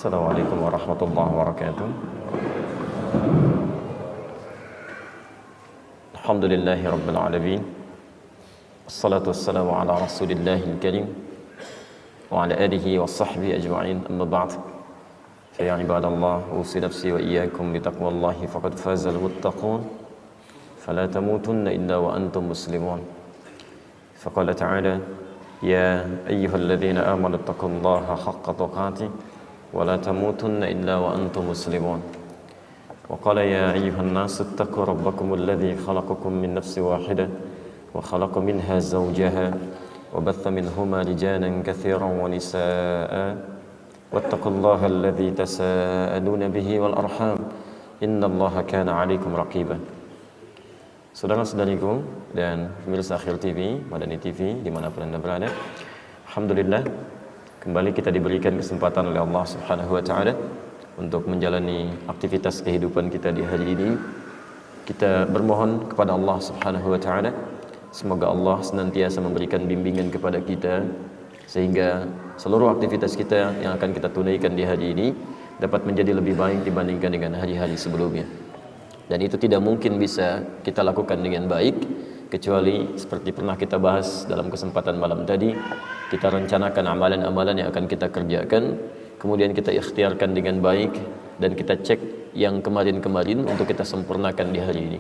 Assalamualaikum warahmatullahi wabarakatuh. Alhamdulillahi rabbil alamin. Assalatu wassalamu ala rasulillahil karim wa ala alihi wa sahbihi ajma'in. Amma ba'd. Fa ya ibadallah, usi nafsi wa iyyakum bi taqwallahi faqad fazal muttaqun. Fala tamutunna illa wa antum muslimun. Faqala ta'ala: Ya ayyuhalladzina amanu taqullaha haqqa tuqatih ولا تموتن إلا وأنتم مسلمون. وقال يا أيها الناس اتقوا ربكم الذي خلقكم من نفس واحدة وخلق منها زوجها وبث منهما رجالا كثيرا ونساء واتقوا الله الذي تساءلون به والأرحام إن الله كان عليكم رقيبا. Saudara-saudariku dan pemirsa Akhir TV, Madani TV dimanapun Anda berada, alhamdulillah kembali kita diberikan kesempatan oleh Allah Subhanahu wa taala untuk menjalani aktivitas kehidupan kita di hari ini. Kita bermohon kepada Allah Subhanahu wa taala semoga Allah senantiasa memberikan bimbingan kepada kita sehingga seluruh aktivitas kita yang akan kita tunaikan di hari ini dapat menjadi lebih baik dibandingkan dengan hari-hari sebelumnya. Dan itu tidak mungkin bisa kita lakukan dengan baik kecuali seperti pernah kita bahas dalam kesempatan malam tadi, kita rencanakan amalan-amalan yang akan kita kerjakan, kemudian kita ikhtiarkan dengan baik dan kita cek yang kemarin-kemarin untuk kita sempurnakan di hari ini.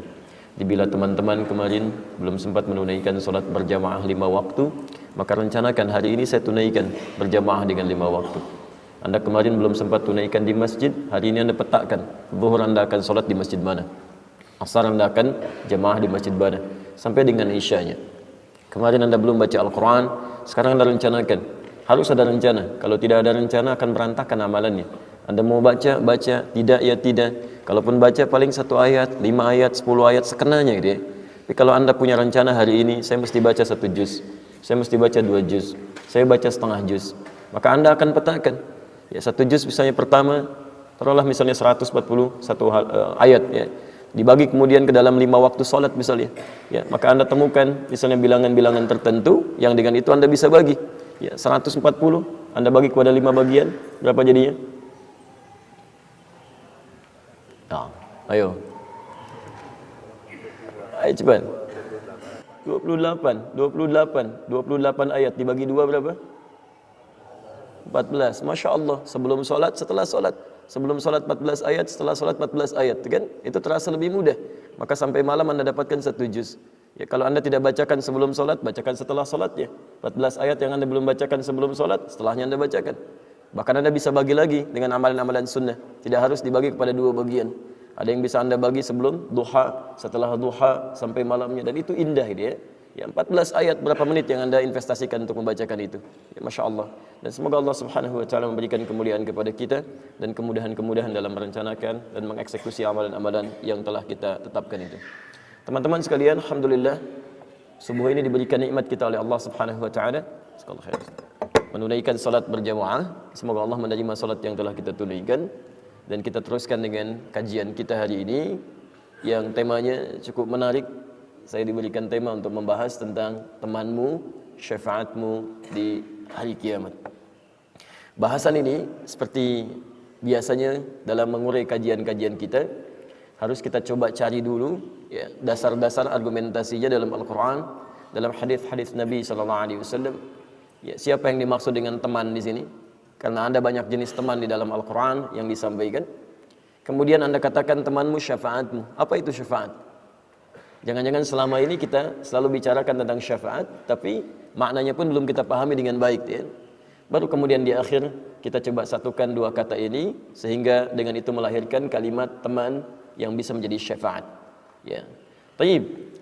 Bila teman-teman kemarin belum sempat menunaikan sholat berjamaah 5 waktu, maka rencanakan hari ini saya tunaikan berjamaah dengan 5 waktu. Anda kemarin belum sempat tunaikan di masjid, hari ini Anda petakkan zuhur Anda akan sholat di masjid mana, asar Anda akan jamaah di masjid mana, sampai dengan isyanya. Kemarin Anda belum baca Al-Quran, sekarang Anda rencanakan. Harus ada rencana. Kalau tidak ada rencana akan berantakan amalannya. Anda mau baca, baca. Tidak, ya tidak. Kalaupun baca paling 1 ayat, 5 ayat, 10 ayat sekenanya gitu ya. Tapi kalau Anda punya rencana hari ini, saya mesti baca 1 juz, saya mesti baca 2 juz, saya baca setengah juz, maka Anda akan petakan. Ya, 1 juz misalnya pertama, taruhlah misalnya 141 ayat ya. Dibagi kemudian ke dalam 5 waktu sholat misalnya ya, maka Anda temukan misalnya bilangan-bilangan tertentu yang dengan itu Anda bisa bagi ya, 140 Anda bagi kepada 5 bagian, berapa jadinya? Nah, ayo cepat. 28 ayat dibagi 2 berapa? 14. Masya Allah, sebelum sholat, setelah sholat. Sebelum sholat 14 ayat, setelah sholat 14 ayat, kan? Itu terasa lebih mudah. Maka sampai malam Anda dapatkan 1 juz. Ya, kalau Anda tidak bacakan sebelum sholat, bacakan setelah sholatnya. 14 ayat yang Anda belum bacakan sebelum sholat, setelahnya Anda bacakan. Bahkan Anda bisa bagi lagi dengan amalan-amalan sunnah. Tidak harus dibagi kepada 2 bagian. Ada yang bisa Anda bagi sebelum duha, setelah duha, sampai malamnya. Dan itu indah gitu ya. Ya, 14 ayat berapa menit yang Anda investasikan untuk membacakan itu? Ya, Masya Allah. Dan semoga Allah Subhanahu wa taala memberikan kemuliaan kepada kita dan kemudahan-kemudahan dalam merencanakan dan mengeksekusi amalan-amalan yang telah kita tetapkan itu. Teman-teman sekalian, alhamdulillah subuh ini diberikan nikmat kita oleh Allah Subhanahu wa taala. Menunaikan salat berjamaah. Semoga Allah menerima salat yang telah kita tunaikan dan kita teruskan dengan kajian kita hari ini yang temanya cukup menarik. Saya diberikan tema untuk membahas tentang temanmu, syafaatmu di hari kiamat. Bahasan ini seperti biasanya dalam mengurai kajian-kajian kita, harus kita coba cari dulu ya, dasar-dasar argumentasinya dalam Al-Quran, dalam hadis-hadis Nabi SAW. Ya, siapa yang dimaksud dengan teman di sini? Karena Anda banyak jenis teman di dalam Al-Quran yang disampaikan. Kemudian Anda katakan temanmu syafaatmu. Apa itu syafaat? Jangan-jangan selama ini kita selalu bicarakan tentang syafaat, tapi maknanya pun belum kita pahami dengan baik ya. Baru kemudian di akhir kita coba satukan 2 kata ini sehingga dengan itu melahirkan kalimat teman yang bisa menjadi syafaat ya. Baik,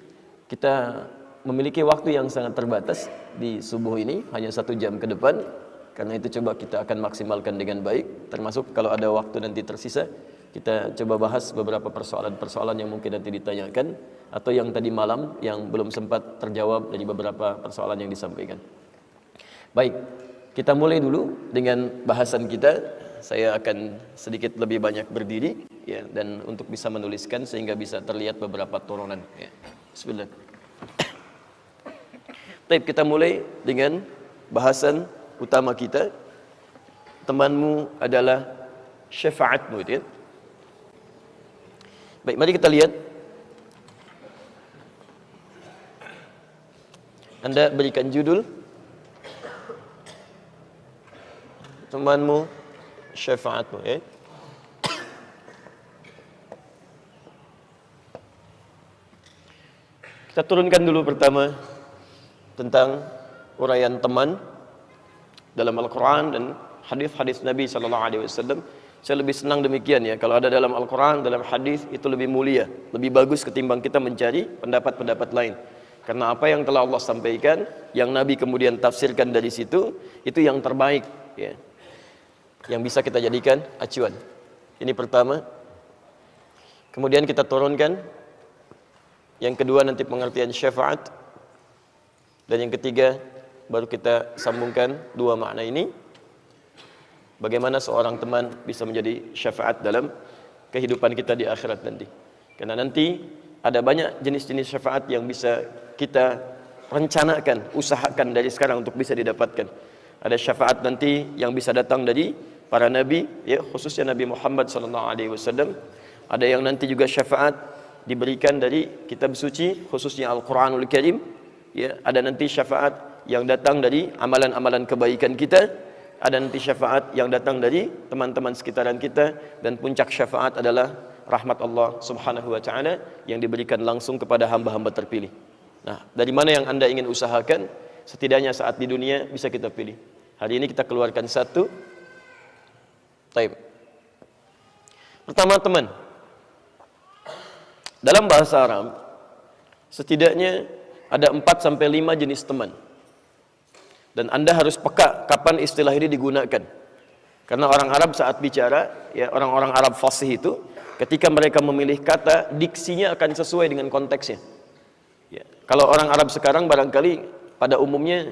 kita memiliki waktu yang sangat terbatas di subuh ini, hanya 1 jam ke depan. Karena itu coba kita akan maksimalkan dengan baik, termasuk kalau ada waktu nanti tersisa kita coba bahas beberapa persoalan-persoalan yang mungkin nanti ditanyakan atau yang tadi malam yang belum sempat terjawab dari beberapa persoalan yang disampaikan. Baik, kita mulai dulu dengan bahasan kita. Saya akan sedikit lebih banyak berdiri ya, dan untuk bisa menuliskan sehingga bisa terlihat beberapa turunan ya. Bismillah. Baik, kita mulai dengan bahasan utama kita. Temanmu adalah syafaatmu itu ya. Baik, mari kita lihat. Anda berikan judul temanmu syafaatmu ya. Kita turunkan dulu pertama tentang uraian teman dalam Al-Quran dan hadis-hadis Nabi SAW. Saya lebih senang demikian ya, kalau ada dalam Al-Quran, dalam hadis itu lebih mulia, lebih bagus ketimbang kita mencari pendapat-pendapat lain. Karena apa yang telah Allah sampaikan, yang Nabi kemudian tafsirkan dari situ, itu yang terbaik ya, yang bisa kita jadikan acuan. Ini pertama. Kemudian kita turunkan yang kedua nanti pengertian syafaat, dan yang ketiga baru kita sambungkan dua makna ini. Bagaimana seorang teman bisa menjadi syafaat dalam kehidupan kita di akhirat nanti. Karena nanti ada banyak jenis-jenis syafaat yang bisa kita rencanakan, usahakan dari sekarang untuk bisa didapatkan. Ada syafaat nanti yang bisa datang dari para nabi, ya, khususnya Nabi Muhammad SAW. Ada yang nanti juga syafaat diberikan dari kitab suci, khususnya Al-Quranul Karim. Ya, ada nanti syafaat yang datang dari amalan-amalan kebaikan kita. Ada nanti syafaat yang datang dari teman-teman sekitaran kita, dan puncak syafaat adalah rahmat Allah Subhanahu wa taala yang diberikan langsung kepada hamba-hamba terpilih. Nah, dari mana yang Anda ingin usahakan? Setidaknya saat di dunia bisa kita pilih. Hari ini kita keluarkan satu. Taib. Pertama, teman. Dalam bahasa Arab setidaknya ada 4 sampai 5 jenis teman. Dan Anda harus peka kapan istilah ini digunakan. Karena orang Arab saat bicara, ya, orang-orang Arab fasih itu, ketika mereka memilih kata, diksinya akan sesuai dengan konteksnya. Ya. Kalau orang Arab sekarang barangkali pada umumnya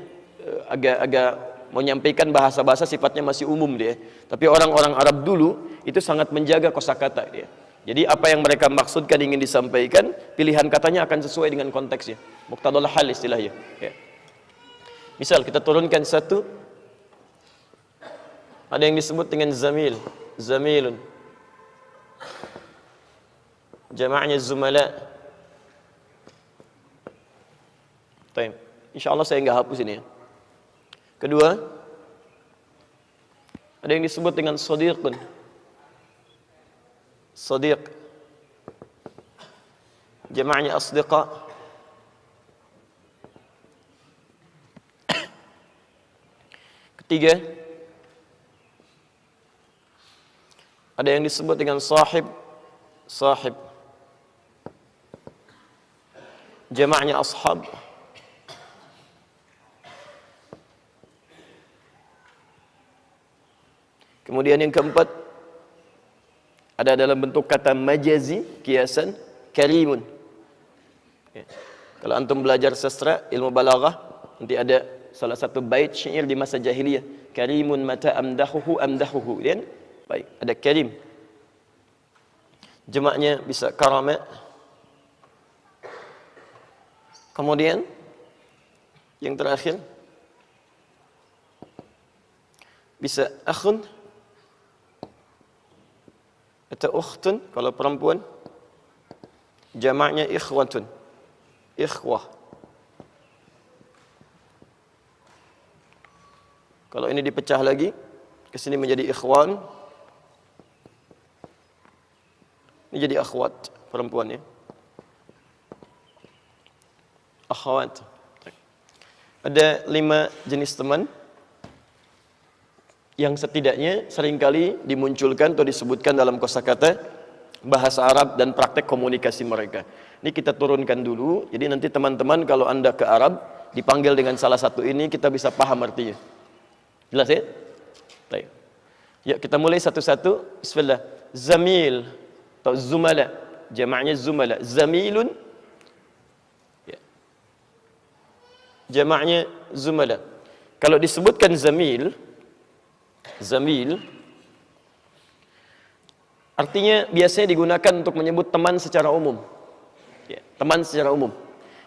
agak menyampaikan bahasa-bahasa sifatnya masih umum dia. Tapi orang-orang Arab dulu itu sangat menjaga kosakata dia. Jadi apa yang mereka maksudkan ingin disampaikan, pilihan katanya akan sesuai dengan konteksnya. Muqtadal hal istilahnya. Ya. Misal kita turunkan satu, ada yang disebut dengan zamil, zamilun, jamaknya zumala. Baik, insyaallah saya enggak hapus ini ya. Kedua, ada yang disebut dengan sadiqun, sadiq, jamaknya asdiqa. Ketiga, ada yang disebut dengan sahib, sahib, jamaknya ashab. Kemudian yang keempat, ada dalam bentuk kata majazi, kiasan, karimun. Ya. Kalau antum belajar sastra, ilmu balaghah, nanti ada salah satu bait syair di masa jahiliyah, karimun mata amdahuhu amdahuhu, kan? Baik, ada karim. Jamaknya bisa karama. Kemudian yang terakhir bisa akhun atau ukhtun kalau perempuan. Jamaknya ikhwatun, ikhwah. Kalau ini dipecah lagi, ke sini menjadi ikhwan. Ini jadi akhwat, perempuan ya. Akhwat. Ada 5 jenis teman yang setidaknya seringkali dimunculkan atau disebutkan dalam kosakata bahasa Arab dan praktek komunikasi mereka. Ini kita turunkan dulu. Jadi nanti teman-teman kalau Anda ke Arab dipanggil dengan salah satu ini, kita bisa paham artinya. Jelas ya? Baik. Ya, kita mulai satu-satu. Bismillah. Zamil atau zumala. Jamaknya zumala. Zamilun. Ya. Jamaknya zumala. Kalau disebutkan zamil, zamil artinya biasanya digunakan untuk menyebut teman secara umum. Ya, teman secara umum.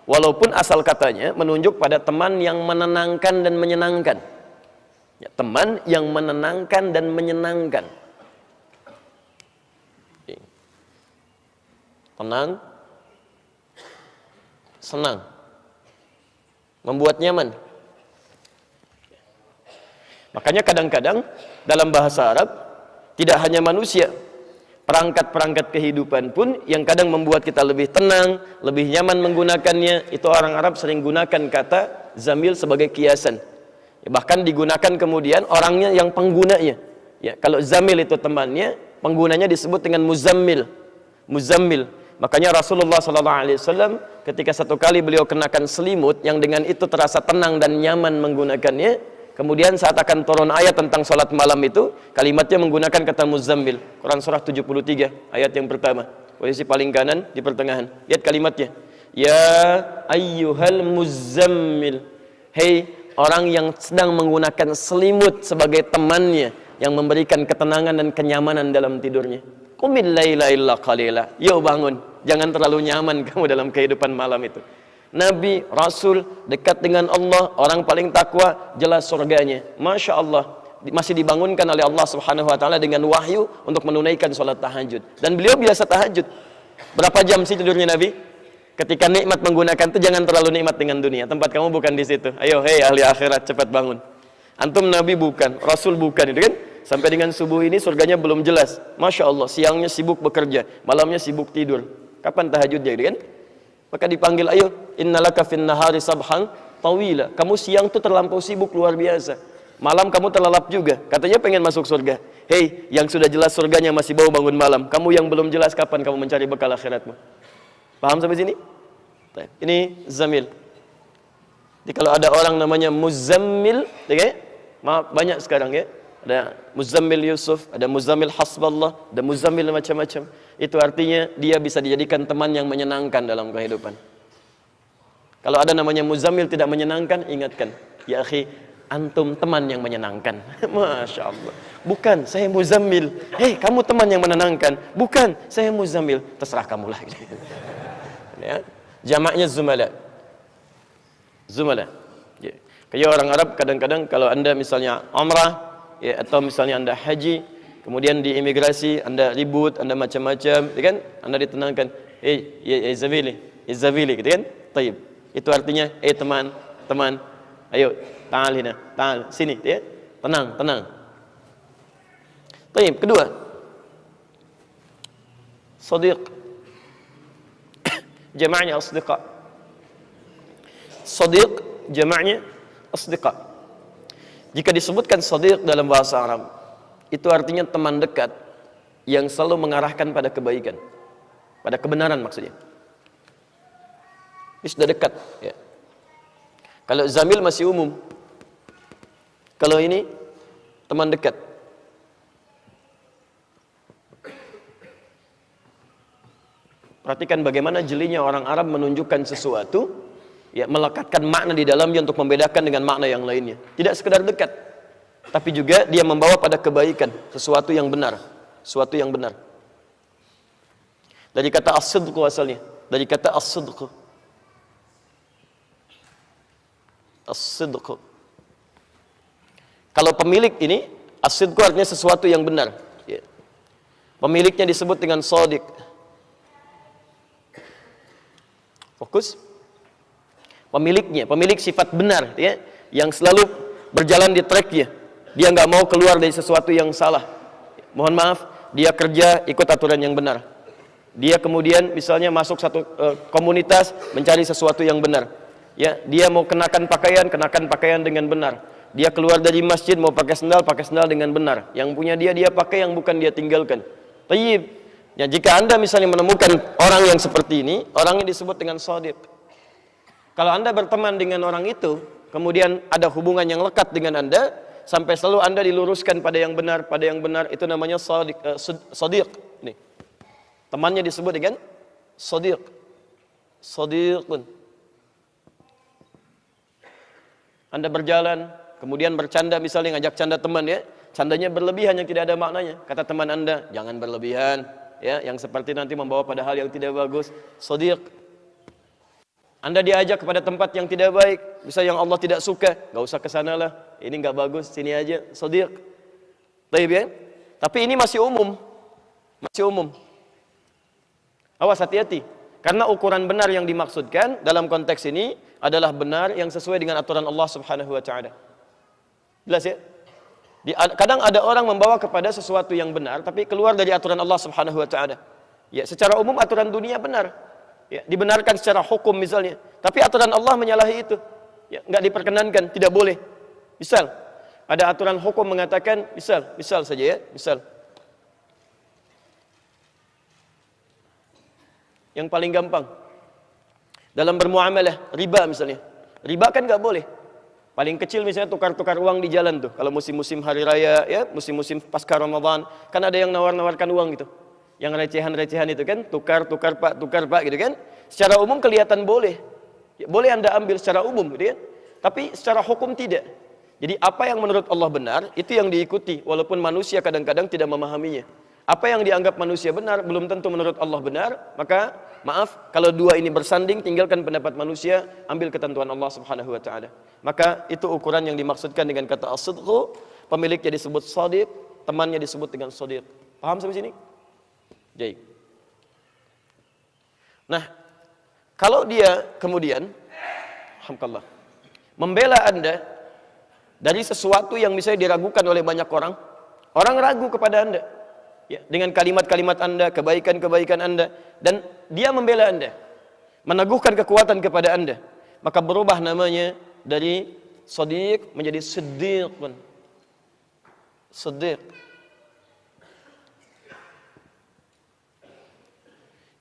Walaupun asal katanya menunjuk pada teman yang menenangkan dan menyenangkan. Ya, teman yang menenangkan dan menyenangkan. tenang, senang, membuat nyaman. Makanya kadang-kadang dalam bahasa Arab tidak hanya manusia, perangkat-perangkat kehidupan pun yang kadang membuat kita lebih tenang, lebih nyaman menggunakannya. Itu orang Arab sering gunakan kata zamil sebagai kiasan. Ya, bahkan digunakan kemudian orangnya yang penggunanya. Ya, kalau zamil itu temannya, penggunanya disebut dengan muzammil. Muzammil. Makanya Rasulullah SAW ketika satu kali beliau kenakan selimut yang dengan itu terasa tenang dan nyaman menggunakannya, kemudian saat akan turun ayat tentang salat malam itu, kalimatnya menggunakan kata muzammil. Quran surah 73 ayat yang pertama, posisi paling kanan di pertengahan. Lihat kalimatnya, ya ayyuhal muzammil, hei orang yang sedang menggunakan selimut sebagai temannya yang memberikan ketenangan dan kenyamanan dalam tidurnya. Qumil laila illa qalila, yuk bangun, jangan terlalu nyaman kamu dalam kehidupan malam itu. Nabi, Rasul, dekat dengan Allah, orang paling takwa, jelas surganya. Masya Allah, masih dibangunkan oleh Allah Subhanahu Wa Taala dengan wahyu untuk menunaikan sholat tahajud. Dan beliau biasa tahajud. Berapa jam sih tidurnya Nabi? Ketika nikmat menggunakan itu jangan terlalu nikmat dengan dunia. Tempat kamu bukan di situ. Ayo, hei ahli akhirat, cepat bangun. Antum Nabi bukan, Rasul bukan, itu kan? Sampai dengan subuh ini surganya belum jelas. Masya Allah, siangnya sibuk bekerja, malamnya sibuk tidur. Kapan tahajudnya, gitu kan? Maka dipanggil, ayo, innalaka fin nahari sabhan tawila. Kamu siang tuh terlampau sibuk luar biasa. Malam kamu terlelap juga. Katanya pengen masuk surga. Hei, yang sudah jelas surganya masih bau bangun malam. Kamu yang belum jelas kapan kamu mencari bekal akhiratmu. Paham sampai sini? Ini zamil. Jadi kalau ada orang namanya muzammil, ya, maaf, banyak sekarang ya. Ada muzammil Yusuf, ada muzammil Hasballah, ada muzammil macam-macam. Itu artinya dia bisa dijadikan teman yang menyenangkan dalam kehidupan. Kalau ada namanya muzammil tidak menyenangkan, ingatkan, ya akhi, antum teman yang menyenangkan. Masya Allah. Bukan, saya muzammil. Hei, kamu teman yang menenangkan. Bukan, saya muzammil. Terserah kamulah. Ya. Jamaknya zumala. Zumala. Ya. Kayak orang Arab kadang-kadang kalau anda misalnya umrah, ya, atau misalnya anda haji, kemudian di imigrasi anda ribut, anda macam-macam, ya kan? Anda ditenangkan, ya Zavili, gitu kan? Taib. Itu artinya, teman, ayo, ta'al hina, ta'al, sini, ya. Tenang. Taib. Kedua, sadiq. Jama'nya asdiqa. Sadiq, jama'nya asdiqa. Jika disebutkan sadiq dalam bahasa Arab, itu artinya teman dekat yang selalu mengarahkan pada kebaikan, pada kebenaran maksudnya. Ini sudah dekat. Ya. Kalau zamil masih umum. Kalau ini teman dekat. Perhatikan bagaimana jelinya orang Arab menunjukkan sesuatu, ya, melekatkan makna di dalamnya untuk membedakan dengan makna yang lainnya. Tidak sekedar dekat, tapi juga dia membawa pada kebaikan, sesuatu yang benar, sesuatu yang benar. Dari kata as-sidq asalnya, dari kata as-sidq. As-sidq. Kalau pemilik ini, as-sidq artinya sesuatu yang benar. Ya. Pemiliknya disebut dengan shadiq. Fokus. Pemiliknya, pemilik sifat benar, ya, yang selalu berjalan di tracknya. Dia nggak mau keluar dari sesuatu yang salah. Mohon maaf, dia kerja ikut aturan yang benar. Dia kemudian misalnya masuk satu komunitas mencari sesuatu yang benar. Ya, dia mau kenakan pakaian dengan benar. Dia keluar dari masjid mau pakai sendal dengan benar. Yang punya dia pakai, yang bukan dia tinggalkan. Tayyib. Ya, jika Anda misalnya menemukan orang yang seperti ini, orangnya disebut dengan shadiq. Kalau Anda berteman dengan orang itu, kemudian ada hubungan yang lekat dengan Anda, sampai selalu Anda diluruskan pada yang benar, itu namanya shadiq. Nih. Temannya disebut dengan shadiq. Shadiqun. Anda berjalan, kemudian bercanda misalnya, ngajak canda teman, ya. Candanya berlebihan yang tidak ada maknanya. Kata teman Anda, jangan berlebihan, ya, yang seperti nanti membawa pada hal yang tidak bagus. Shadiq. Anda diajak kepada tempat yang tidak baik, bisa yang Allah tidak suka, nggak usah ke sana lah. Ini nggak bagus, sini aja. Shadiq. Baik, ya? Tapi ini masih umum. Masih umum. Awas, hati-hati. Karena ukuran benar yang dimaksudkan dalam konteks ini adalah benar yang sesuai dengan aturan Allah Subhanahu wa taala. Jelas ya? Kadang ada orang membawa kepada sesuatu yang benar tapi keluar dari aturan Allah Subhanahu wa taala. Ya, secara umum aturan dunia benar. Ya, dibenarkan secara hukum misalnya, tapi aturan Allah menyalahi itu. Ya, enggak diperkenankan, tidak boleh. Misal, ada aturan hukum mengatakan, misal saja ya, misal. Yang paling gampang dalam bermuamalah, riba misalnya. Riba kan nggak boleh. Paling kecil misalnya tukar-tukar uang di jalan tuh. Kalau musim-musim hari raya, ya, musim-musim pasca Ramadan, kan ada yang nawar-nawarkan uang gitu. Yang recehan-recehan itu kan, tukar pak gitu kan. Secara umum kelihatan boleh. Ya, boleh Anda ambil secara umum gitu kan. Tapi secara hukum tidak. Jadi apa yang menurut Allah benar, itu yang diikuti. Walaupun manusia kadang-kadang tidak memahaminya. Apa yang dianggap manusia benar, belum tentu menurut Allah benar. Maka, maaf, kalau dua ini bersanding, tinggalkan pendapat manusia, ambil ketentuan Allah Subhanahu wa ta'ala. Maka itu ukuran yang dimaksudkan dengan kata as-sidqu. Pemiliknya disebut shadiq, temannya disebut dengan shadiq. Paham sampai sini? Jadi, nah, kalau dia kemudian, alhamdulillah, membela Anda dari sesuatu yang misalnya diragukan oleh banyak orang, orang ragu kepada Anda, ya, dengan kalimat-kalimat Anda, kebaikan-kebaikan Anda, dan dia membela Anda, meneguhkan kekuatan kepada Anda, maka berubah namanya dari shadiq menjadi siddiq. Siddiq.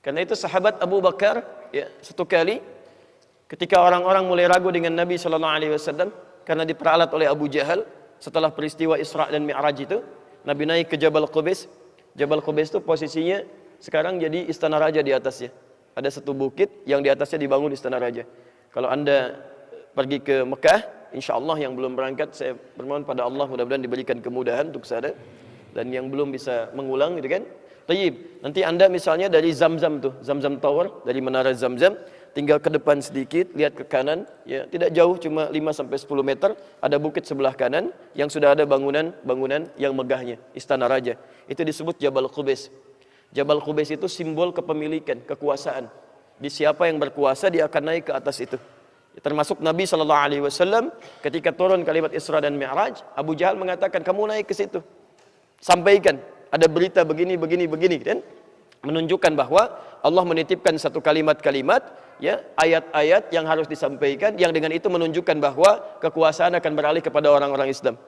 Karena itu sahabat Abu Bakar, ya, satu kali ketika orang-orang mulai ragu dengan Nabi Shallallahu Alaihi Wasallam karena diperalat oleh Abu Jahal setelah peristiwa Isra dan Mi'raj itu, Nabi naik ke Jabal Qubais. Jabal Qubais itu posisinya sekarang jadi istana raja di atasnya. Ada satu bukit yang di atasnya dibangun istana raja. Kalau Anda pergi ke Mekah, insya Allah yang belum berangkat, saya bermohon pada Allah mudah-mudahan diberikan kemudahan untuk sana, dan yang belum bisa mengulang gitu kan. Tayyib, nanti Anda misalnya dari Zamzam tuh, Zamzam Tower, dari Menara Zamzam, tinggal ke depan sedikit, lihat ke kanan, ya, tidak jauh, cuma 5-10 meter, ada bukit sebelah kanan yang sudah ada bangunan yang megahnya, istana raja. Itu disebut Jabal Qubais. Jabal Qubais itu simbol kepemilikan, kekuasaan. Di siapa yang berkuasa dia akan naik ke atas itu. Termasuk Nabi Shallallahu Alaihi Wasallam ketika turun kalimat Isra dan Mi'raj, Abu Jahal mengatakan, kamu naik ke situ, sampaikan. Ada berita begini kan, menunjukkan bahwa Allah menitipkan satu kalimat-kalimat, ya, ayat-ayat yang harus disampaikan, yang dengan itu menunjukkan bahwa kekuasaan akan beralih kepada orang-orang Islam.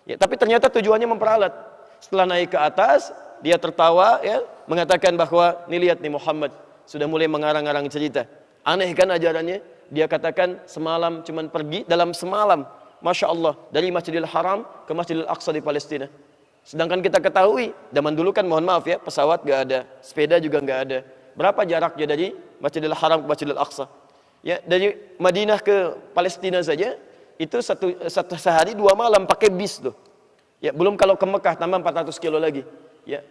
Ya, tapi ternyata tujuannya memperalat. Setelah naik ke atas, dia tertawa, ya, mengatakan bahwa nih lihat nih Muhammad sudah mulai mengarang-arang cerita. Aneh kan ajarannya? Dia katakan semalam cuman pergi dalam semalam, Masya Allah, dari Masjidil Haram ke Masjidil Aqsa di Palestina. Sedangkan kita ketahui, zaman dulu kan mohon maaf ya, pesawat gak ada, sepeda juga gak ada. Berapa jaraknya dari Masjidil Haram ke Masjidil Aqsa? Ya, dari Madinah ke Palestina saja, itu satu sehari 2 malam pakai bis tuh. Ya, belum kalau ke Mekah tambah 400 kilo lagi. Ya,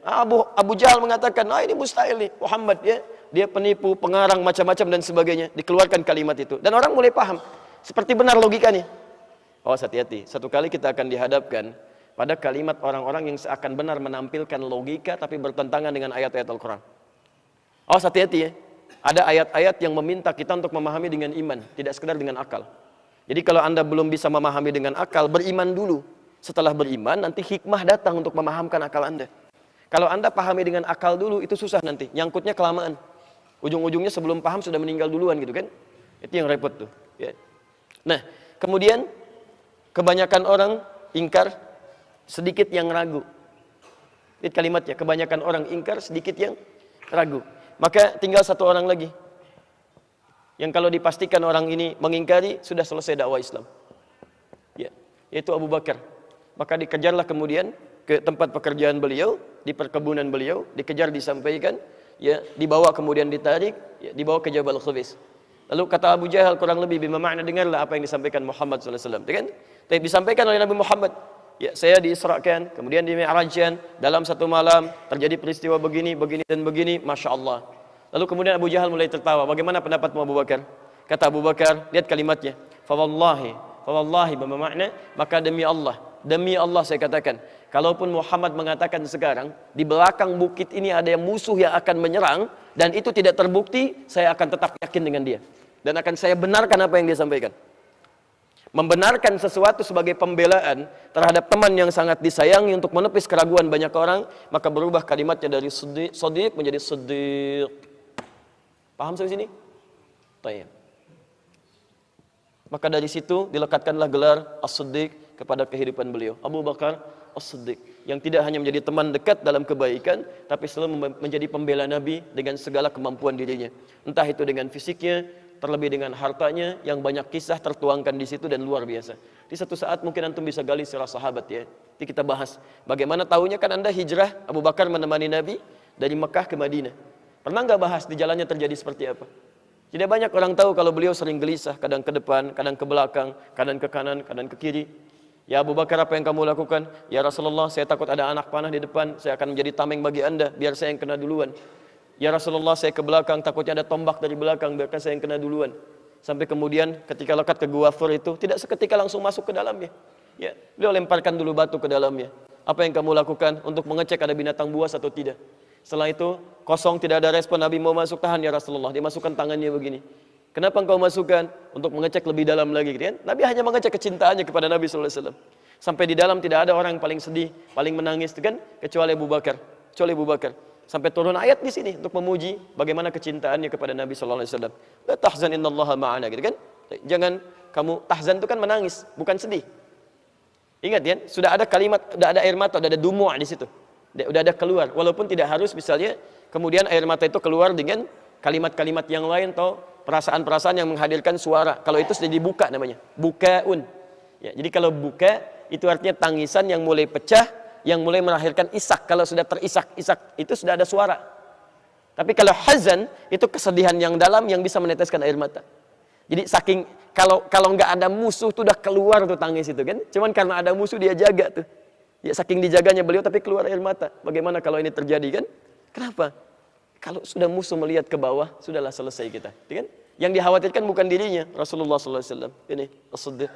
Abu Jahal mengatakan, ini mustahil nih, Muhammad, ya, dia penipu, pengarang, macam-macam dan sebagainya. Dikeluarkan kalimat itu. Dan orang mulai paham, seperti benar logikanya. Oh, hati-hati, satu kali kita akan dihadapkan pada kalimat orang-orang yang seakan benar menampilkan logika tapi bertentangan dengan ayat-ayat Al-Quran. Oh, hati-hati ya. Ada ayat-ayat yang meminta kita untuk memahami dengan iman, tidak sekedar dengan akal. Jadi kalau Anda belum bisa memahami dengan akal, beriman dulu. Setelah beriman, nanti hikmah datang untuk memahamkan akal Anda. Kalau Anda pahami dengan akal dulu, itu susah nanti. Nyangkutnya kelamaan. Ujung-ujungnya sebelum paham sudah meninggal duluan gitu kan. Itu yang repot tuh. Ya. Nah, kemudian kebanyakan orang ingkar, sedikit yang ragu. Lihat kalimatnya, kebanyakan orang ingkar, sedikit yang ragu. Maka tinggal satu orang lagi, yang kalau dipastikan orang ini mengingkari, sudah selesai dakwah Islam, ya, yaitu Abu Bakar. Maka dikejarlah kemudian ke tempat pekerjaan beliau, di perkebunan beliau, dikejar, disampaikan, ya, dibawa kemudian ditarik, ya, dibawa ke Jabal Qubais. Lalu kata Abu Jahal kurang lebih bermakna, dengarlah apa yang disampaikan Muhammad SAW, kan? Tapi disampaikan oleh Nabi Muhammad. Ya, saya diisrakan, kemudian dimi'rajkan, dalam satu malam terjadi peristiwa begini, dan begini, Masya Allah. Lalu kemudian Abu Jahal mulai tertawa. Bagaimana pendapatmu Abu Bakar? Kata Abu Bakar, lihat kalimatnya. Fawallahi bermakna, maka demi Allah saya katakan, kalaupun Muhammad mengatakan sekarang, di belakang bukit ini ada yang musuh yang akan menyerang, dan itu tidak terbukti, saya akan tetap yakin dengan dia dan akan saya benarkan apa yang dia sampaikan. Membenarkan sesuatu sebagai pembelaan terhadap teman yang sangat disayangi untuk menepis keraguan banyak orang, maka berubah kalimatnya dari shadiq menjadi siddiq. Paham sampai sini? Baik. Maka dari situ dilekatkanlah gelar as-siddiq kepada kehidupan beliau. Abu Bakar as-siddiq, yang tidak hanya menjadi teman dekat dalam kebaikan, tapi selalu menjadi pembela Nabi dengan segala kemampuan dirinya. Entah itu dengan fisiknya, terlebih dengan hartanya, yang banyak kisah tertuangkan di situ dan luar biasa. Di satu saat mungkin antum bisa gali sirah sahabat ya. Nanti kita bahas bagaimana tahunya kan Anda hijrah, Abu Bakar menemani Nabi dari Mekah ke Madinah. Pernah nggak bahas di jalannya terjadi seperti apa? Tidak banyak orang tahu kalau beliau sering gelisah, kadang ke depan, kadang ke belakang, kadang ke kanan, kadang ke kiri. Ya Abu Bakar, apa yang kamu lakukan? Ya Rasulullah, saya takut ada anak panah di depan, saya akan menjadi tameng bagi Anda, biar saya yang kena duluan. Ya Rasulullah, saya ke belakang, takutnya ada tombak dari belakang, biarkan saya yang kena duluan. Sampai kemudian ketika lekat ke gua Thur itu, tidak seketika langsung masuk ke dalamnya. Ya, beliau lemparkan dulu batu ke dalamnya. Apa yang kamu lakukan untuk mengecek ada binatang buas atau tidak? Setelah itu, kosong, tidak ada respon. Nabi mau masuk, tahan ya Rasulullah. Dia masukkan tangannya begini. Kenapa engkau masukkan? Untuk mengecek lebih dalam lagi, gitu kan? Nabi hanya mengecek kecintaannya kepada Nabi SAW. Sampai di dalam tidak ada orang yang paling sedih, paling menangis, kan? Kecuali Abu Bakar. Kecuali Abu Bakar. Sampai turun ayat di sini untuk memuji bagaimana kecintaannya kepada Nabi SAW. La tahzan innallaha ma'ana, gitu kan? Jangan kamu tahzan itu kan menangis, bukan sedih. Ingat ya, sudah ada kalimat, sudah ada air mata, sudah ada dumu' di situ. Sudah ada keluar, walaupun tidak harus misalnya kemudian air mata itu keluar dengan kalimat-kalimat yang lain atau perasaan-perasaan yang menghadirkan suara. Kalau itu sudah dibuka namanya, bukaun. Ya, jadi kalau buka itu artinya tangisan yang mulai pecah, yang mulai melahirkan isak. Kalau sudah terisak-isak itu sudah ada suara. Tapi kalau hazan itu kesedihan yang dalam yang bisa meneteskan air mata. Jadi saking kalau nggak ada musuh tuh udah keluar tuh tangis itu kan. Cuman karena ada musuh dia jaga tuh. Ya saking dijaganya beliau tapi keluar air mata. Bagaimana kalau ini terjadi kan? Kenapa? Kalau sudah musuh melihat ke bawah, sudahlah selesai kita. Kan? Yang dikhawatirkan bukan dirinya, Rasulullah SAW. Ini as-siddiq.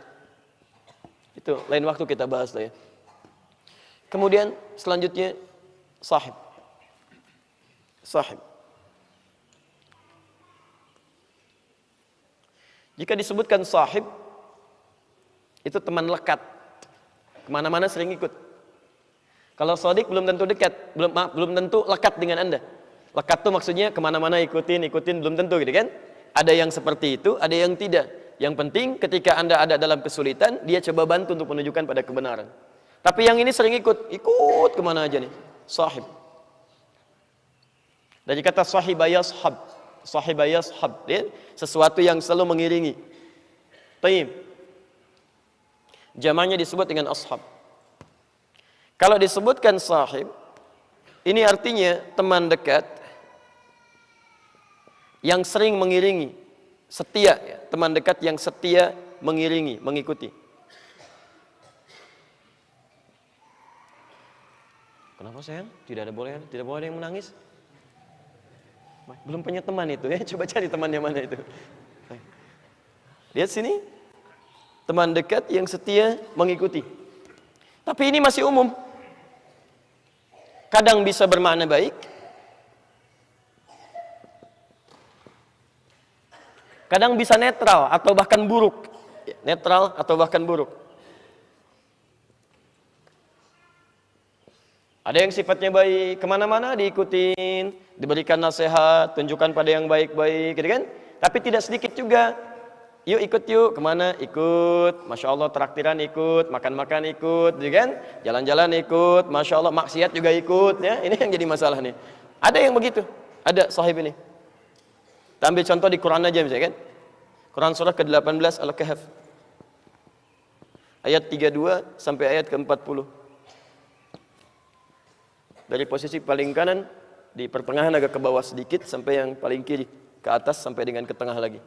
Itu lain waktu kita bahas lah ya. Kemudian selanjutnya sahib. Sahib. Jika disebutkan sahib, itu teman lekat. Kemana-mana sering ikut. Kalau shadiq belum tentu dekat, belum tentu lekat dengan Anda. Lekat itu maksudnya kemana-mana ikutin, belum tentu gitu kan. Ada yang seperti itu, ada yang tidak. Yang penting ketika Anda ada dalam kesulitan, dia coba bantu untuk menunjukkan pada kebenaran. Tapi yang ini sering ikut kemana aja nih, sahib. Dari kata sahibayashab, ya, sesuatu yang selalu mengiringi. Taib. Jamannya disebut dengan ashab. Kalau disebutkan sahib, ini artinya teman dekat yang sering mengiringi, setia, ya, teman dekat yang setia mengiringi, mengikuti. Kenapa sayang? Tidak boleh ada yang menangis. Belum punya teman itu ya, coba cari temannya mana itu. Lihat sini, teman dekat yang setia mengikuti. Tapi ini masih umum. Kadang bisa bermakna baik, kadang bisa netral atau bahkan buruk. Netral atau bahkan buruk. Ada yang sifatnya baik, kemana-mana diikutin, diberikan nasihat, tunjukkan pada yang baik-baik, gitu kan? Tapi tidak sedikit juga. Yuk ikut yuk, kemana? Ikut. Masya Allah traktiran ikut, makan-makan ikut, gitu kan? Jalan-jalan ikut, Masya Allah maksiat juga ikut, ya. Ini yang jadi masalah nih. Ada yang begitu, ada sahib ini. Kita ambil contoh di Quran aja misalnya kan? Quran surah ke-18 Al-Kahf. Ayat 32 sampai ayat ke-40. Dari posisi paling kanan, di pertengahan agak ke bawah sedikit, sampai yang paling kiri, ke atas sampai dengan ke tengah lagi.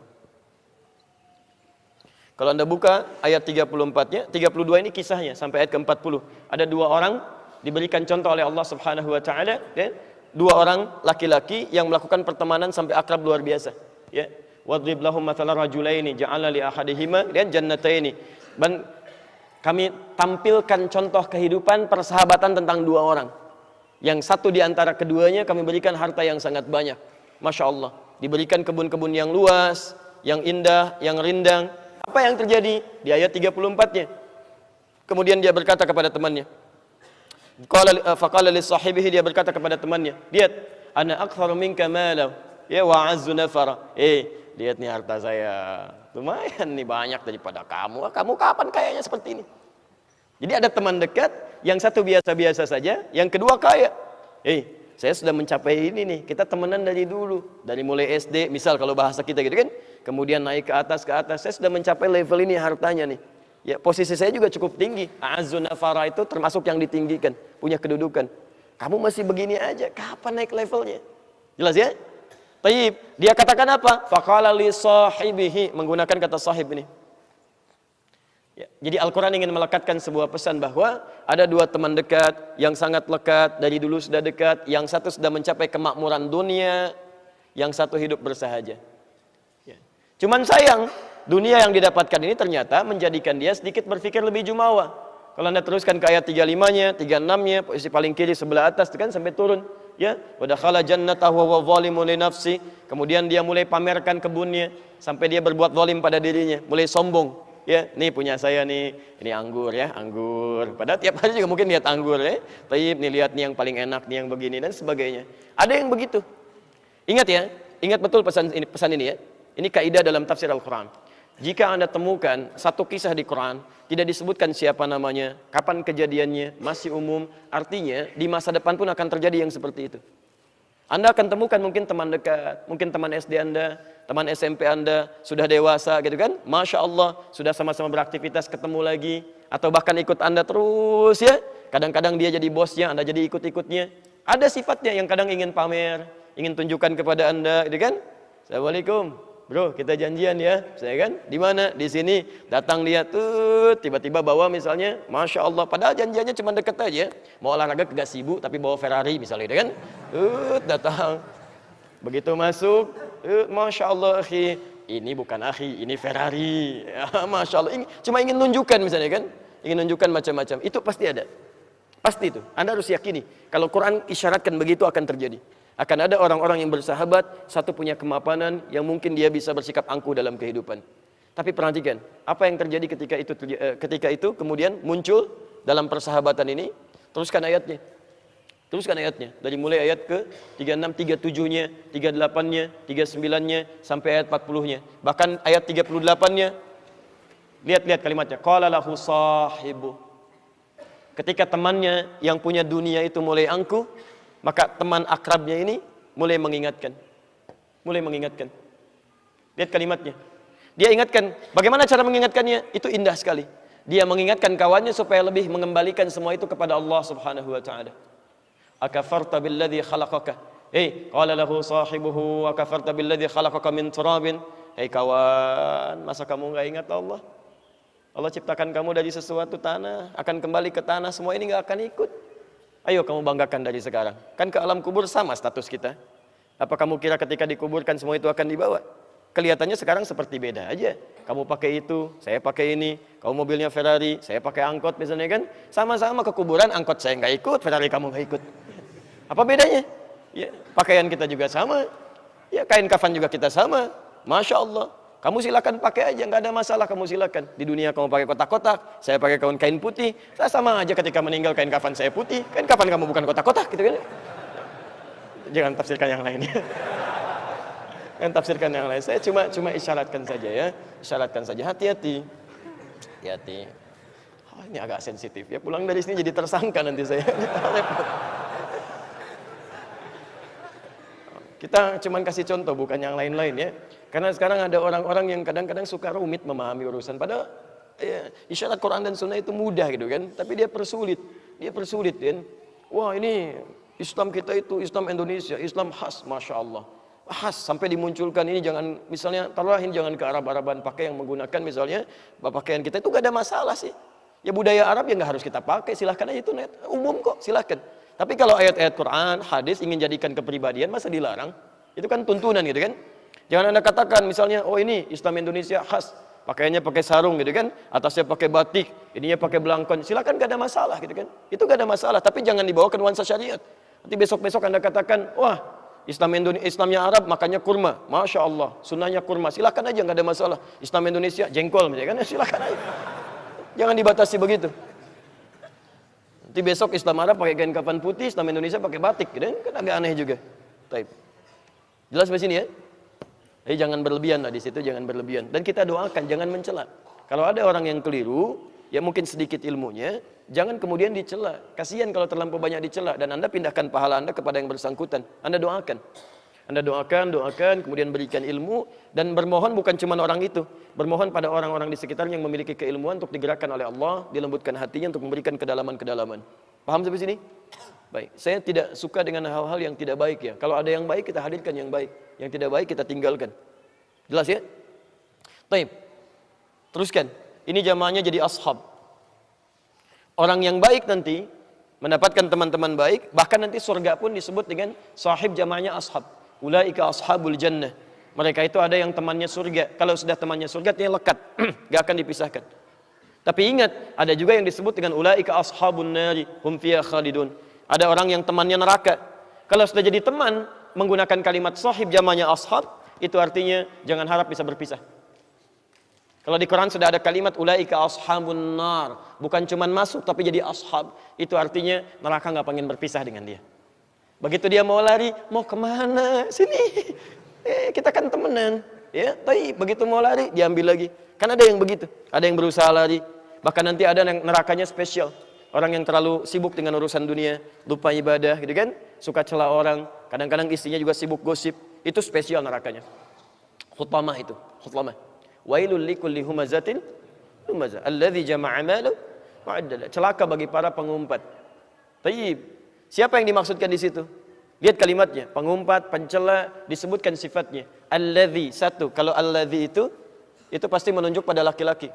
Kalau Anda buka ayat 34-nya, 32 ini kisahnya, sampai ayat ke-40. Ada dua orang, diberikan contoh oleh Allah Subhanahu Wa Ta'ala, ya? Dua orang laki-laki yang melakukan pertemanan sampai akrab luar biasa. Ya. Wadrib lahum mathalan rajulaini, ja'ala li ahadihima, dan jannataini. Dan kami tampilkan contoh kehidupan persahabatan tentang dua orang. Yang satu di antara keduanya kami berikan harta yang sangat banyak. Masya Allah, diberikan kebun-kebun yang luas, yang indah, yang rindang. Apa yang terjadi? Di ayat 34-nya. Kemudian dia berkata kepada temannya. Faqala li sahibihi, dia berkata kepada temannya, lihat, ana aktsaru minka mala ya wa azzu nafara. Lihat nih harta saya. Lumayan nih banyak daripada kamu. Kamu kapan kayaknya seperti ini? Jadi ada teman dekat, yang satu biasa-biasa saja, yang kedua kaya. Saya sudah mencapai ini nih. Kita temenan dari dulu, dari mulai SD, misal kalau bahasa kita gitu kan. Kemudian naik ke atas. Saya sudah mencapai level ini hartanya nih. Ya, posisi saya juga cukup tinggi. A'azzun nafara itu termasuk yang ditinggikan, punya kedudukan. Kamu masih begini aja, kapan naik levelnya? Jelas ya? Taib, dia katakan apa? Faqala li sahibihi, menggunakan kata sahib ini. Ya, jadi Al-Quran ingin melekatkan sebuah pesan bahwa ada dua teman dekat yang sangat lekat, dari dulu sudah dekat, yang satu sudah mencapai kemakmuran dunia, yang satu hidup bersahaja. Ya. Cuman sayang, dunia yang didapatkan ini ternyata menjadikan dia sedikit berpikir lebih jumawa. Kalau Anda teruskan ke ayat 35-nya, 36-nya, posisi paling kiri sebelah atas itu kan sampai turun. Ya, wa dakhala jannatahu wa zalimun li nafsi. Kemudian dia mulai pamerkan kebunnya sampai dia berbuat zalim pada dirinya, mulai sombong. Ya, nih punya saya nih, ini anggur ya, anggur. Padahal tiap hari juga mungkin lihat anggur ya. Taib, nih lihat nih yang paling enak nih yang begini dan sebagainya. Ada yang begitu. Ingat ya, ingat betul pesan ini ya. Ini kaidah dalam tafsir Al-Quran. Jika Anda temukan satu kisah di Quran, tidak disebutkan siapa namanya, kapan kejadiannya, masih umum, artinya di masa depan pun akan terjadi yang seperti itu. Anda akan temukan mungkin teman dekat, mungkin teman SD Anda, teman SMP Anda, sudah dewasa gitu kan, Masya Allah, sudah sama-sama beraktivitas ketemu lagi, atau bahkan ikut Anda terus ya, kadang-kadang dia jadi bosnya, Anda jadi ikut-ikutnya. Ada sifatnya yang kadang ingin pamer, ingin tunjukkan kepada Anda gitu kan. Assalamualaikum, bro, kita janjian ya, saya kan, di mana? Di sini. Datang dia tuh, tiba-tiba bawa misalnya, Masya Allah, padahal janjiannya cuma deket aja, mau olahraga ke gazebo, tapi bawa Ferrari misalnya, gitu kan, datang, begitu masuk, Masya Allah, akhi, ini bukan akhi, ini Ferrari, ya, Masya Allah, cuma ingin nunjukkan misalnya kan, ingin nunjukkan macam-macam, itu pasti ada, pasti itu, Anda harus yakini, kalau Quran isyaratkan begitu akan terjadi. Akan ada orang-orang yang bersahabat, satu punya kemapanan yang mungkin dia bisa bersikap angkuh dalam kehidupan. Tapi perhatikan, apa yang terjadi ketika itu kemudian muncul dalam persahabatan ini. Teruskan ayatnya. Teruskan ayatnya. Dari mulai ayat ke 36, 37-nya, 38-nya, 39-nya, sampai ayat 40-nya. Bahkan ayat 38-nya, lihat-lihat kalimatnya. Qala lahu sahibu. Ketika temannya yang punya dunia itu mulai angkuh, maka teman akrabnya ini mulai mengingatkan. Mulai mengingatkan. Lihat kalimatnya. Dia ingatkan. Bagaimana cara mengingatkannya? Itu indah sekali. Dia mengingatkan kawannya supaya lebih mengembalikan semua itu kepada Allah Subhanahu wa ta'ala. Akafarta billadhi khalaqaka. Qala lahu sahibuhu akafarta billadhi khalaqaka min turabin. Kawan, masa kamu enggak ingat Allah? Allah ciptakan kamu dari sesuatu tanah, akan kembali ke tanah, semua ini enggak akan ikut. Ayo kamu banggakan dari sekarang. Kan ke alam kubur sama status kita. Apa kamu kira ketika dikuburkan semua itu akan dibawa? Kelihatannya sekarang seperti beda aja. Kamu pakai itu, saya pakai ini. Kamu mobilnya Ferrari, saya pakai angkot misalnya kan. Sama-sama ke kuburan, angkot saya nggak ikut, Ferrari kamu nggak ikut. Apa bedanya? Ya, pakaian kita juga sama. Ya, kain kafan juga kita sama. Masya Allah. Kamu silakan pakai aja, nggak ada masalah, kamu silakan. Di dunia kamu pakai kotak-kotak, saya pakai kain putih. Saya sama aja ketika meninggal kain kafan saya putih. Kain kafan kamu bukan kotak-kotak gitu kan. Jangan tafsirkan yang lain ya. Jangan tafsirkan yang lain. Saya cuma isyaratkan saja ya. Isyaratkan saja, hati-hati. Hati-hati. Oh, ini agak sensitif ya. Pulang dari sini jadi tersangka nanti saya. Kita cuma kasih contoh, bukan yang lain-lain ya. Karena sekarang ada orang-orang yang kadang-kadang suka rumit memahami urusan. Padahal ya, isyarat Quran dan Sunnah itu mudah gitu kan. Tapi dia persulit kan. Wah ini Islam kita itu, Islam Indonesia, Islam khas, Masya Allah. Khas, sampai dimunculkan ini jangan, misalnya tarahin jangan ke Arab-Araban, pakai yang menggunakan misalnya pakaian kita itu gak ada masalah sih. Ya budaya Arab ya gak harus kita pakai, silahkan aja itu umum kok, silahkan. Tapi kalau ayat-ayat Quran, hadis ingin jadikan kepribadian, masa dilarang? Itu kan tuntunan gitu kan. Jangan Anda katakan misalnya, oh ini Islam Indonesia khas, pakaiannya pakai sarung gitu kan, atasnya pakai batik, ininya pakai belangkon, silakan gak ada masalah gitu kan. Itu gak ada masalah, tapi jangan dibawa ke nuansa syariat. Nanti besok-besok Anda katakan, wah Islamnya Arab makannya kurma, masya Allah, sunnahnya kurma, silakan aja, nggak ada masalah. Islam Indonesia jengkol, misalnya kan, silakan aja. Jangan dibatasi begitu. Nanti besok Islam Arab pakai kain kafan putih, Islam Indonesia pakai batik, gitu kan agak aneh juga. Taib. Jelas di sini ya? Jadi jangan berlebihan lah di situ, jangan berlebihan. Dan kita doakan jangan mencela. Kalau ada orang yang keliru, ya mungkin sedikit ilmunya, jangan kemudian dicela. Kasihan kalau terlampau banyak dicela dan Anda pindahkan pahala Anda kepada yang bersangkutan. Anda doakan. Anda doakan, kemudian berikan ilmu dan bermohon bukan cuma orang itu. Bermohon pada orang-orang di sekitarnya yang memiliki keilmuan untuk digerakkan oleh Allah, dilembutkan hatinya untuk memberikan kedalaman-kedalaman. Paham sampai sini? Baik. Saya tidak suka dengan hal-hal yang tidak baik ya. Kalau ada yang baik kita hadirkan yang baik, yang tidak baik kita tinggalkan. Jelas ya? Baik. Teruskan. Ini jamaahnya jadi ashab. Orang yang baik nanti mendapatkan teman-teman baik, bahkan nanti surga pun disebut dengan sahib jamaahnya ashab. Ulaika ashabul jannah. Mereka itu ada yang temannya surga. Kalau sudah temannya surga dia lekat, gak akan dipisahkan. Tapi ingat, ada juga yang disebut dengan ulaika ashabun nari hum fiha khalidun. Ada orang yang temannya neraka. Kalau sudah jadi teman menggunakan kalimat sahib jamaahnya ashab, itu artinya jangan harap bisa berpisah. Kalau di Quran sudah ada kalimat ulaika ashabun nar, bukan cuma masuk tapi jadi ashab, itu artinya neraka nggak pengen berpisah dengan dia. Begitu dia mau lari, mau kemana? Sini, kita kan temenan, ya. Tapi begitu mau lari, diambil lagi. Kan ada yang begitu, ada yang berusaha lari. Bahkan nanti ada yang nerakanya spesial, orang yang terlalu sibuk dengan urusan dunia, lupa ibadah, gitu kan? Suka celah orang, kadang-kadang istrinya juga sibuk gosip, itu spesial nerakanya. Hutamah itu, hutamah. Wailul likulli humazatin lumazah alladzi jama'a malahu wa'addada. Celaka bagi para pengumpat. Tayyib. Siapa yang dimaksudkan di situ? Lihat kalimatnya, pengumpat, pencela, disebutkan sifatnya. Alladzi, satu. Kalau alladzi itu pasti menunjuk pada laki-laki.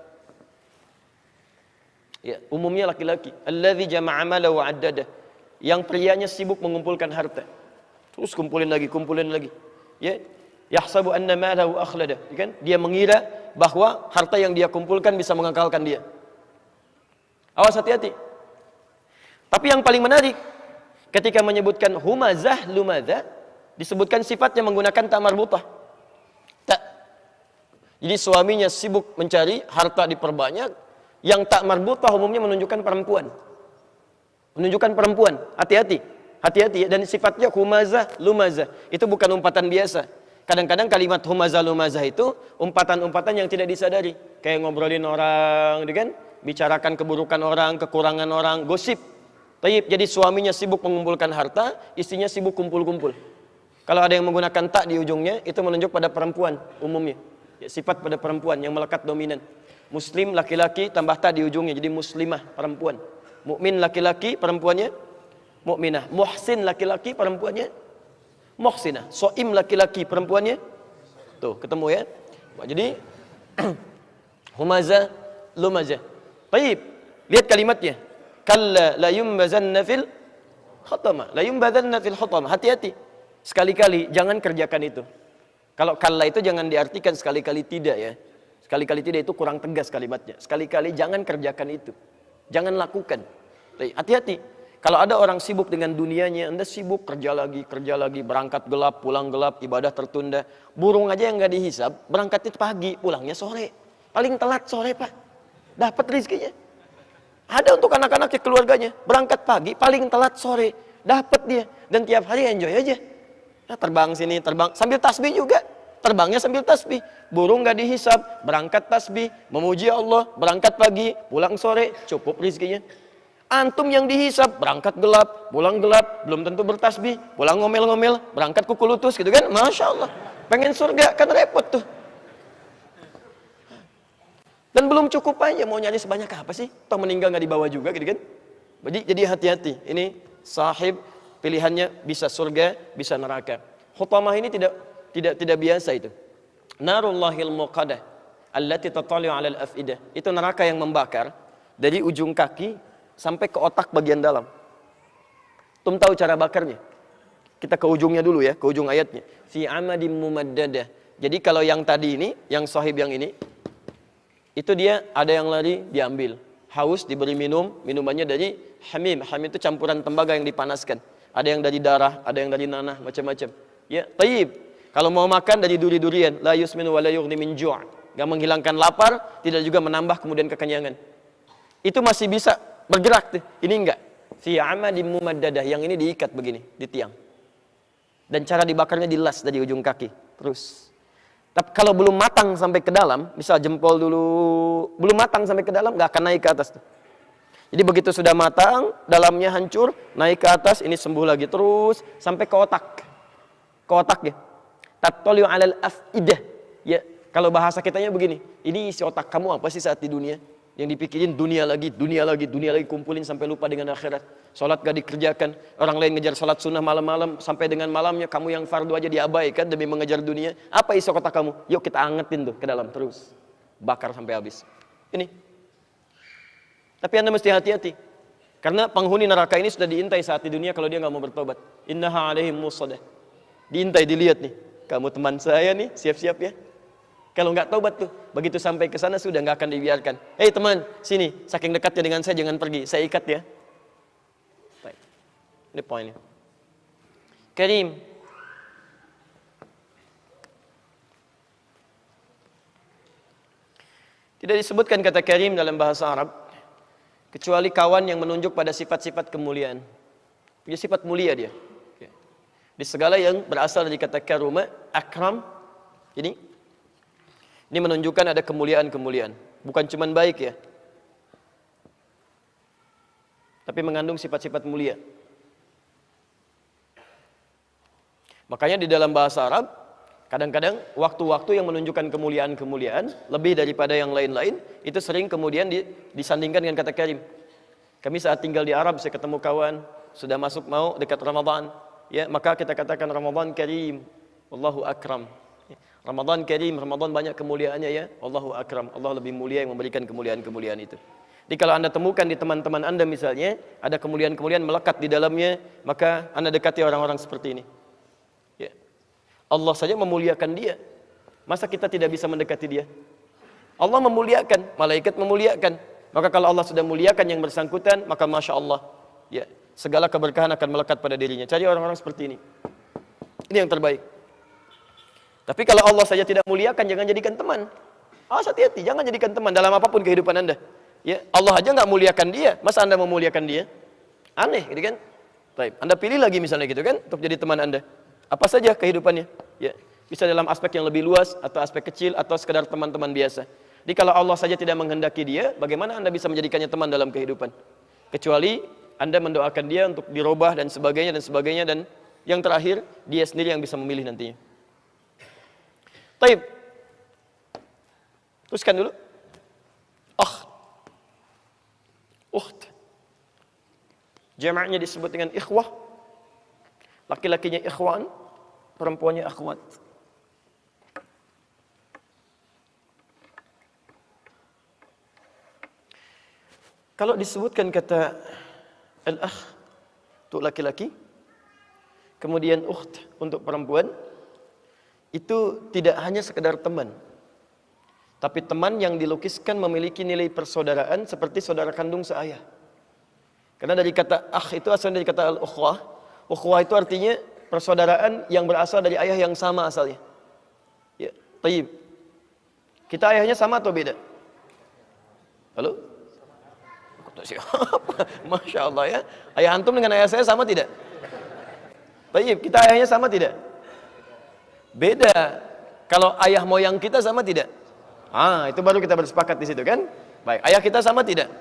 Ya, umumnya laki-laki. Alladzi jama'a malahu wa'addada. Yang prianya sibuk mengumpulkan harta. Terus kumpulin lagi. Ya. Yahsabu anna malahu akhlada, kan? Dia mengira bahwa harta yang dia kumpulkan bisa mengekalkan dia. Awas, hati-hati. Tapi yang paling menarik ketika menyebutkan humazah lumazah, disebutkan sifatnya menggunakan tak marbutah. Tak. Jadi suaminya sibuk mencari harta diperbanyak, yang tak marbutah umumnya menunjukkan perempuan. Hati-hati. Hati-hati ya. Dan sifatnya humazah lumazah. Itu bukan umpatan biasa. Kadang-kadang kalimat humazah lumazah itu umpatan-umpatan yang tidak disadari. Kayak ngobrolin orang, kan? Bicarakan keburukan orang, kekurangan orang, gosip. Jadi suaminya sibuk mengumpulkan harta, istrinya sibuk kumpul-kumpul. Kalau ada yang menggunakan tak di ujungnya, itu menunjuk pada perempuan umumnya. Ya, sifat pada perempuan yang melekat dominan. Muslim laki-laki tambah tak di ujungnya, jadi muslimah perempuan. Mukmin laki-laki, perempuannya mukminah. Muhsin laki-laki, perempuannya muhsinah. Soim laki-laki, perempuannya tuh, ketemu ya. Jadi humazah lumazah. Baik, lihat kalimatnya. Kalla la yumbazanna fil khatama. La yumbazanna fil khatama. Hati-hati. Sekali-kali jangan kerjakan itu. Kalau kalla itu jangan diartikan sekali-kali tidak ya. Sekali-kali tidak itu kurang tegas kalimatnya. Sekali-kali jangan kerjakan itu. Jangan lakukan. Baik, hati-hati. Kalau ada orang sibuk dengan dunianya, Anda sibuk kerja lagi, berangkat gelap, pulang gelap, ibadah tertunda. Burung aja yang nggak dihisab, berangkat itu pagi, pulangnya sore. Paling telat sore, Pak. Dapat rezekinya. Ada untuk anak-anak keluarganya, berangkat pagi, paling telat sore. Dapat dia. Dan tiap hari enjoy aja. Nah, terbang sini, terbang. Sambil tasbih juga. Terbangnya sambil tasbih. Burung nggak dihisab, berangkat tasbih, memuji Allah, berangkat pagi, pulang sore, cukup rezekinya. Antum yang dihisab, berangkat gelap, pulang gelap, belum tentu bertasbih, pulang ngomel-ngomel, berangkat kuku lutus gitu kan, Masya Allah. Pengen surga, kan repot tuh. Dan belum cukup aja, mau nyari sebanyak apa sih? Toh meninggal nggak dibawa juga gitu kan. Jadi hati-hati, ini sahib pilihannya bisa surga, bisa neraka. Hutamah ini tidak biasa itu. Narullahil muqadah allati tatali'u 'alal afidah. Itu neraka yang membakar dari ujung kaki sampai ke otak bagian dalam. Tum tahu cara bakarnya? Kita ke ujungnya dulu ya, ke ujung ayatnya. Fi amadim mumaddadah. Jadi kalau yang tadi ini, yang sahib yang ini, itu dia ada yang lari diambil. Haus diberi minum, minumannya dari hamim. Hamim itu campuran tembaga yang dipanaskan. Ada yang dari darah, ada yang dari nanah, macam-macam. Ya, taib. Kalau mau makan dari duri-durian, la yusminu wa la yughni min ju'. Enggak menghilangkan lapar, tidak juga menambah kemudian kekenyangan. Itu masih bisa bergerak tuh. Ini enggak. Fi amadin mumaddadah, yang ini diikat begini, di tiang. Dan cara dibakarnya dilas dari ujung kaki, terus. Tapi kalau belum matang sampai ke dalam, misal jempol dulu belum matang sampai ke dalam, nggak akan naik ke atas tuh. Jadi begitu sudah matang, dalamnya hancur, naik ke atas, ini sembuh lagi terus sampai ke otak. Ke otak ya. Tattali'u 'alal afidah. Ya, kalau bahasa kitanya begini, ini isi otak kamu apa sih saat di dunia? Yang dipikirin dunia lagi, kumpulin sampai lupa dengan akhirat. Salat gak dikerjakan, orang lain ngejar salat sunnah malam-malam, sampai dengan malamnya kamu yang fardu aja diabaikan demi mengejar dunia. Apa isi otak kamu? Yuk kita angetin tuh ke dalam terus. Bakar sampai habis. Ini. Tapi Anda mesti hati-hati. Karena penghuni neraka ini sudah diintai saat di dunia kalau dia nggak mau bertobat. Innaha 'alaihim musadah. Diintai, dilihat nih. Kamu teman saya nih, siap-siap ya. Kalau nggak taubat tuh, begitu sampai ke sana sudah nggak akan dibiarkan. Hei teman, sini, saking dekatnya dengan saya jangan pergi, saya ikat ya. Baik. Ini poinnya. Karim. Tidak disebutkan kata karim dalam bahasa Arab kecuali kawan yang menunjuk pada sifat-sifat kemuliaan. Punya sifat mulia dia. Di segala yang berasal dari kata karuma, akram, ini menunjukkan ada kemuliaan-kemuliaan. Bukan cuma baik ya. Tapi mengandung sifat-sifat mulia. Makanya di dalam bahasa Arab, kadang-kadang waktu-waktu yang menunjukkan kemuliaan-kemuliaan, lebih daripada yang lain-lain, itu sering kemudian disandingkan dengan kata karim. Kami saat tinggal di Arab, saya ketemu kawan, sudah masuk mau dekat Ramadan. Ya, maka kita katakan Ramadan karim, Wallahu akram. Ramadan karim, Ramadan banyak kemuliaannya ya. Allahu akram, Allah lebih mulia yang memberikan kemuliaan-kemuliaan itu. Jadi kalau Anda temukan di teman-teman Anda misalnya, ada kemuliaan-kemuliaan melekat di dalamnya, maka Anda dekati orang-orang seperti ini. Ya. Allah saja memuliakan dia. Masa kita tidak bisa mendekati dia? Allah memuliakan, malaikat memuliakan. Maka kalau Allah sudah muliakan yang bersangkutan, maka Masya Allah, ya, segala keberkahan akan melekat pada dirinya. Cari orang-orang seperti ini. Ini yang terbaik. Tapi kalau Allah saja tidak muliakan, jangan jadikan teman. Hati-hati, jangan jadikan teman dalam apapun kehidupan Anda. Ya, Allah aja nggak muliakan dia, masa Anda memuliakan dia? Aneh, gitu kan? Baik, Anda pilih lagi misalnya gitu kan, untuk jadi teman Anda. Apa saja kehidupannya? Ya, bisa dalam aspek yang lebih luas atau aspek kecil atau sekedar teman-teman biasa. Jadi kalau Allah saja tidak menghendaki dia, bagaimana Anda bisa menjadikannya teman dalam kehidupan? Kecuali Anda mendoakan dia untuk dirubah dan sebagainya dan yang terakhir dia sendiri yang bisa memilih nantinya. Taib. Teruskan dulu. Ukht. Jamaknya disebut dengan ikhwah. Laki-lakinya ikhwan, perempuannya akhwat. Kalau disebutkan kata al-akh untuk laki-laki, kemudian ukht untuk perempuan, itu tidak hanya sekedar teman, tapi teman yang dilukiskan memiliki nilai persaudaraan seperti saudara kandung seayah. Karena dari kata akh itu asal dari kata al-ukhwah. Ukhwah itu artinya persaudaraan yang berasal dari ayah yang sama asalnya. Ya, taib. Kita ayahnya sama atau beda? Halo? Siapa? Masya Allah ya. Ayah antum dengan ayah saya sama tidak? Taib, kita ayahnya sama tidak? Beda. Kalau ayah moyang kita sama tidak? Itu baru kita bersepakat di situ kan? Baik, ayah kita sama tidak?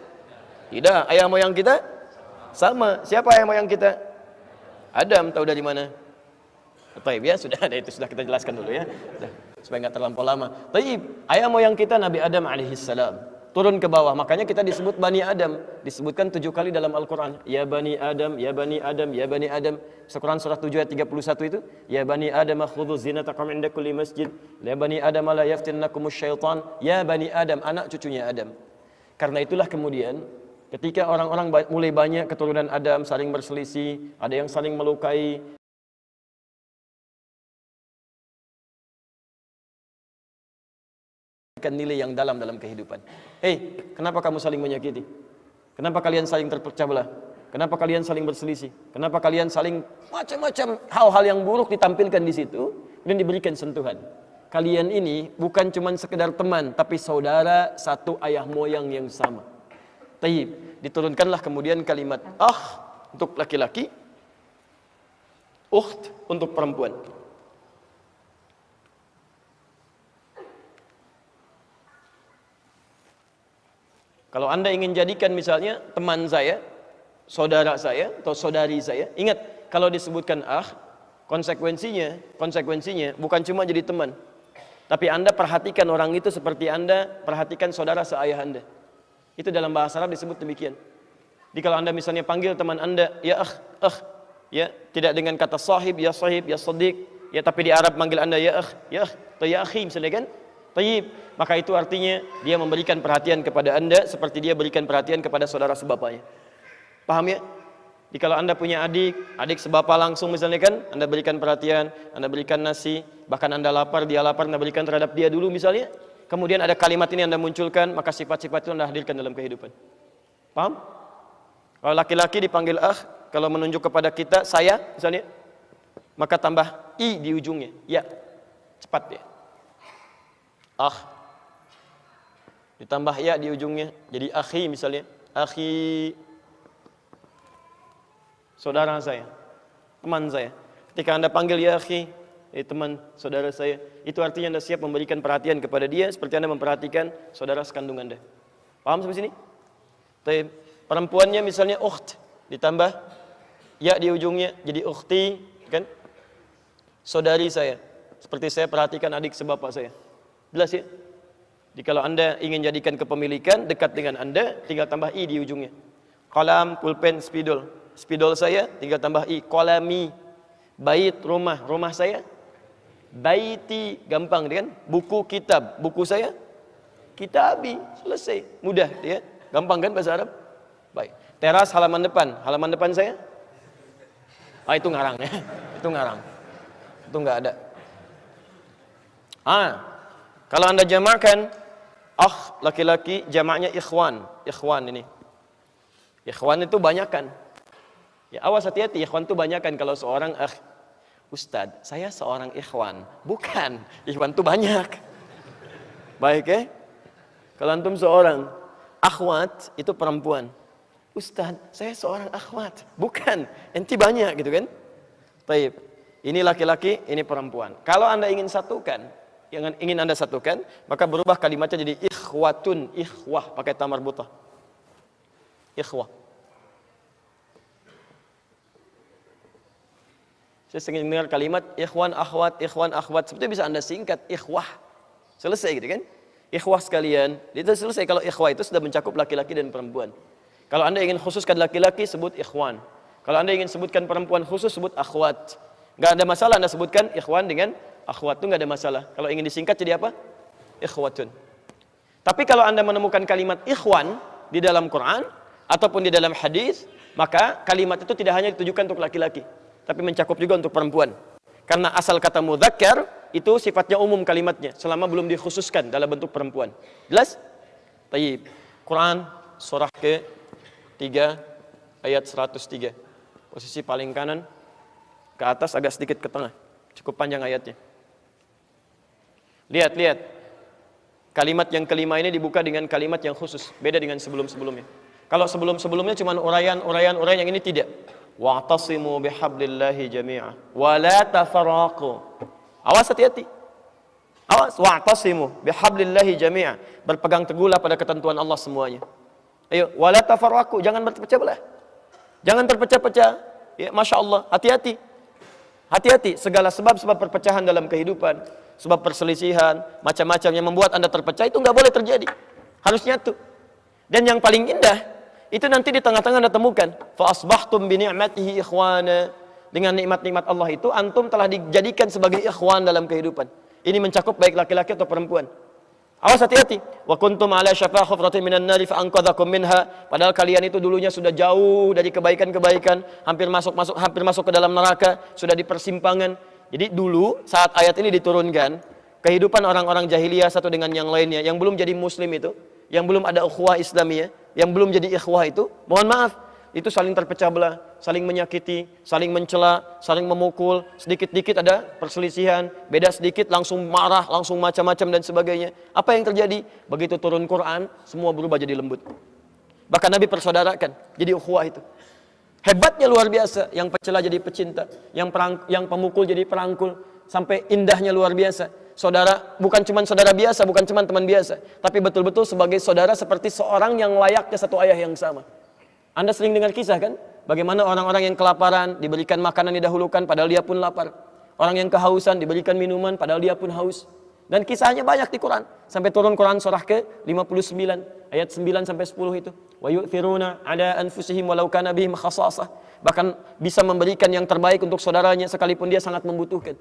Tidak. Ayah moyang kita sama. Siapa ayah moyang kita? Adam, tahu dari mana? Taib ya, sudah ada itu sudah kita jelaskan dulu ya. Supaya nggak terlampau lama. Taib, ayah moyang kita Nabi Adam alaihissalam. Turun ke bawah, makanya kita disebut Bani Adam. Disebutkan 7 kali dalam Al-Quran. Ya Bani Adam, Ya Bani Adam, Ya Bani Adam. Al-Quran surah 7 ayat 31 itu. Ya Bani Adam, khudhu zinatakum inda kulli masjid. Ya Bani Adam, la yaftinnakumus syaitan. Ya Bani Adam, anak cucunya Adam. Karena itulah kemudian, ketika orang-orang mulai banyak keturunan Adam saling berselisih, ada yang saling melukai, nilai yang dalam kehidupan. Hei, kenapa kamu saling menyakiti? Kenapa kalian saling terpecah belah? Kenapa kalian saling berselisih? Kenapa kalian saling macam-macam hal-hal yang buruk ditampilkan di situ dan diberikan sentuhan? Kalian ini bukan cuma sekedar teman, tapi saudara satu ayah moyang yang sama. Taib, diturunkanlah kemudian kalimat untuk laki-laki, ukht untuk perempuan. Kalau Anda ingin jadikan misalnya teman saya, saudara saya atau saudari saya, ingat kalau disebutkan konsekuensinya bukan cuma jadi teman, tapi Anda perhatikan orang itu seperti Anda perhatikan saudara seayah Anda. Itu dalam bahasa Arab disebut demikian. Jadi kalau Anda misalnya panggil teman Anda, ya ya, tidak dengan kata sahib, ya sadiq, ya, tapi di Arab manggil Anda ya atau ya akhi misalnya kan? Taib, maka itu artinya dia memberikan perhatian kepada Anda seperti dia berikan perhatian kepada saudara sebapanya. Paham ya? Jadi kalau Anda punya adik sebapa langsung misalnya kan, Anda berikan perhatian, Anda berikan nasi, bahkan Anda lapar, dia lapar, Anda berikan terhadap dia dulu misalnya. Kemudian ada kalimat ini Anda munculkan, maka sifat-sifat itu Anda hadirkan dalam kehidupan. Paham? Kalau laki-laki dipanggil kalau menunjuk kepada kita, saya misalnya, maka tambah i di ujungnya. Ya, cepat ya. Ditambah ya di ujungnya, jadi akhi misalnya, akhi, saudara saya, teman saya. Ketika Anda panggil ya akhi, teman, saudara saya, itu artinya Anda siap memberikan perhatian kepada dia seperti Anda memperhatikan saudara sekandung Anda. Paham sampai sini? Taib. Perempuannya misalnya ukht, ditambah ya di ujungnya, jadi ukhti, kan? Saudari saya, seperti saya perhatikan adik sebapa saya. Jelas ya? Jadi kalau Anda ingin jadikan kepemilikan dekat dengan Anda, tinggal tambah i di ujungnya. Qalam, pulpen, spidol. Spidol saya tinggal tambah i. Qalami. Bait, rumah saya. Baiti, gampang kan? Buku, kitab. Buku saya kitabi. Selesai. Mudah ya. Gampang kan bahasa Arab? Baik. Teras, halaman depan. Halaman depan saya? Itu ngarang ya. Itu ngarang. Itu enggak ada. Kalau Anda jamakan laki-laki, jamaknya ikhwan. Ikhwan ini. Ikhwan itu banyakan. Ya, awas hati-hati, ikhwan itu banyakan. Kalau seorang Ustadz, saya seorang ikhwan. Bukan, ikhwan itu banyak. Baik ya. Kalau antum seorang akhwat, itu perempuan. Ustadz, saya seorang akhwat. Bukan, enti banyak gitu kan. Baik. Ini laki-laki, ini perempuan. Kalau Anda ingin satukan, yang ingin Anda satukan, maka berubah kalimatnya jadi ikhwatun, ikhwah, pakai ta marbutah. Ikhwah. Saya sering dengar kalimat ikhwan akhwat, seperti bisa Anda singkat ikhwah. Selesai gitu kan? Ikhwah sekalian. Itu selesai. Kalau ikhwah itu sudah mencakup laki-laki dan perempuan. Kalau Anda ingin khususkan laki-laki, sebut ikhwan. Kalau Anda ingin sebutkan perempuan khusus, sebut akhwat. Nggak ada masalah Anda sebutkan ikhwan dengan akhwat, itu nggak ada masalah. Kalau ingin disingkat jadi apa? Ikhwatun. Tapi kalau Anda menemukan kalimat ikhwan di dalam Quran ataupun di dalam hadis, maka kalimat itu tidak hanya ditujukan untuk laki-laki, tapi mencakup juga untuk perempuan. Karena asal kata mudzakkar itu sifatnya umum kalimatnya, selama belum dikhususkan dalam bentuk perempuan. Jelas? Tayyib. Quran surah ke-3 ayat 103. Posisi paling kanan ke atas, agak sedikit ke tengah. Cukup panjang ayatnya. Lihat. Kalimat yang kelima ini dibuka dengan kalimat yang khusus, beda dengan sebelum-sebelumnya. Kalau sebelum-sebelumnya cuma uraian yang ini tidak. Wa'tasimu bihablillahi jami'a wa la tafarraqu. Awas hati-hati. Awas, wa'tasimu bihablillahi jami'a. Berpegang teguhlah pada ketentuan Allah semuanya. Ayo, wa la tafarraqu, jangan berpecah belah. Jangan terpecah-pecah. Ya, Masya Allah, hati-hati. Hati-hati, segala sebab-sebab perpecahan dalam kehidupan, sebab perselisihan, macam-macam yang membuat Anda terpecah, itu nggak boleh terjadi. Harus nyatu. Dan yang paling indah, itu nanti di tengah-tengah Anda temukan. Fa'asbahtum bini'matihi ikhwana. Dengan nikmat-nikmat Allah itu, antum telah dijadikan sebagai ikhwan dalam kehidupan. Ini mencakup baik laki-laki atau perempuan. Awas hati-hati. Wa kuntum ala syafa khufratin minan nari fa'anqadhakum minha. Padahal kalian itu dulunya sudah jauh dari kebaikan-kebaikan, hampir masuk ke dalam neraka, sudah di persimpangan. Jadi dulu saat ayat ini diturunkan, kehidupan orang-orang jahiliyah satu dengan yang lainnya, yang belum jadi muslim itu, yang belum ada ukhuwah Islamiyah, yang belum jadi ikhwah itu, mohon maaf, itu saling terpecah belah, saling menyakiti, saling mencela, saling memukul, sedikit-dikit ada perselisihan, beda sedikit langsung marah, langsung macam-macam dan sebagainya. Apa yang terjadi? Begitu turun Quran, semua berubah jadi lembut. Bahkan Nabi persaudarakan, jadi ukhuwah itu. Hebatnya luar biasa, yang pecela jadi pecinta, yang pemukul jadi perangkul, sampai indahnya luar biasa. Saudara bukan cuma saudara biasa, bukan cuma teman biasa, tapi betul-betul sebagai saudara seperti seorang yang layaknya satu ayah yang sama. Anda sering dengar kisah kan? Bagaimana orang-orang yang kelaparan diberikan makanan didahulukan padahal dia pun lapar. Orang yang kehausan diberikan minuman padahal dia pun haus. Dan kisahnya banyak di Quran. Sampai turun Quran surah ke-59 ayat 9 sampai 10 itu. Wa yu'thiruna 'ala anfusihim walau kana bihim khassasah. Bahkan bisa memberikan yang terbaik untuk saudaranya sekalipun dia sangat membutuhkan.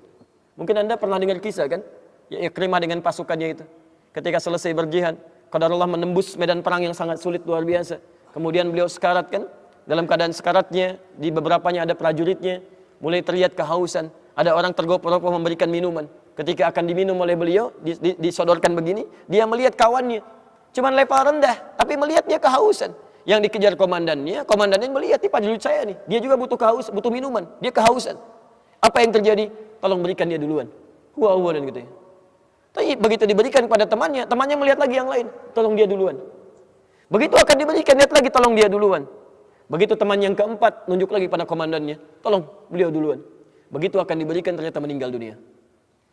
Mungkin Anda pernah dengar kisah kan? Ya Ikrimah dengan pasukannya itu. Ketika selesai berjihad, qadarullah menembus medan perang yang sangat sulit luar biasa. Kemudian beliau sekarat kan? Dalam keadaan sekaratnya, di beberapanya ada prajuritnya, mulai terlihat kehausan. Ada orang tergopoh-gopoh memberikan minuman. Ketika akan diminum oleh beliau, disodorkan begini, dia melihat kawannya. Cuman level rendah, tapi melihat dia kehausan. Yang dikejar komandannya melihat, ini prajurit saya nih. Dia juga butuh minuman, dia kehausan. Apa yang terjadi? Tolong berikan dia duluan. Dan gitu ya. Tapi begitu diberikan kepada temannya melihat lagi yang lain. Tolong dia duluan. Begitu akan diberikan, lihat lagi, tolong dia duluan. Begitu teman yang keempat, nunjuk lagi pada komandannya. Tolong beliau duluan. Begitu akan diberikan, ternyata meninggal dunia.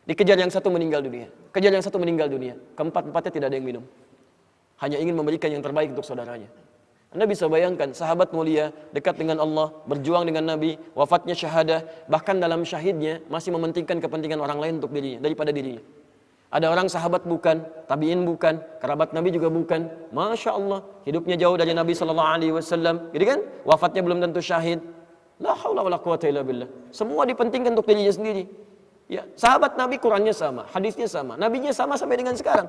Dikejar yang satu meninggal dunia, kejar yang satu meninggal dunia. Keempat-empatnya tidak ada yang minum. Hanya ingin memberikan yang terbaik untuk saudaranya. Anda bisa bayangkan sahabat mulia dekat dengan Allah, berjuang dengan Nabi, wafatnya syahadah, bahkan dalam syahidnya masih mementingkan kepentingan orang lain untuk dirinya daripada dirinya. Ada orang sahabat bukan, tabi'in bukan, kerabat Nabi juga bukan. Masya Allah, hidupnya jauh dari Nabi SAW, gitu kan? Wafatnya belum tentu syahid. La haula wala quwata illa billah. Semua dipentingkan untuk dirinya sendiri. Ya, sahabat Nabi Qurannya sama, hadisnya sama, nabinya sama sampai dengan sekarang.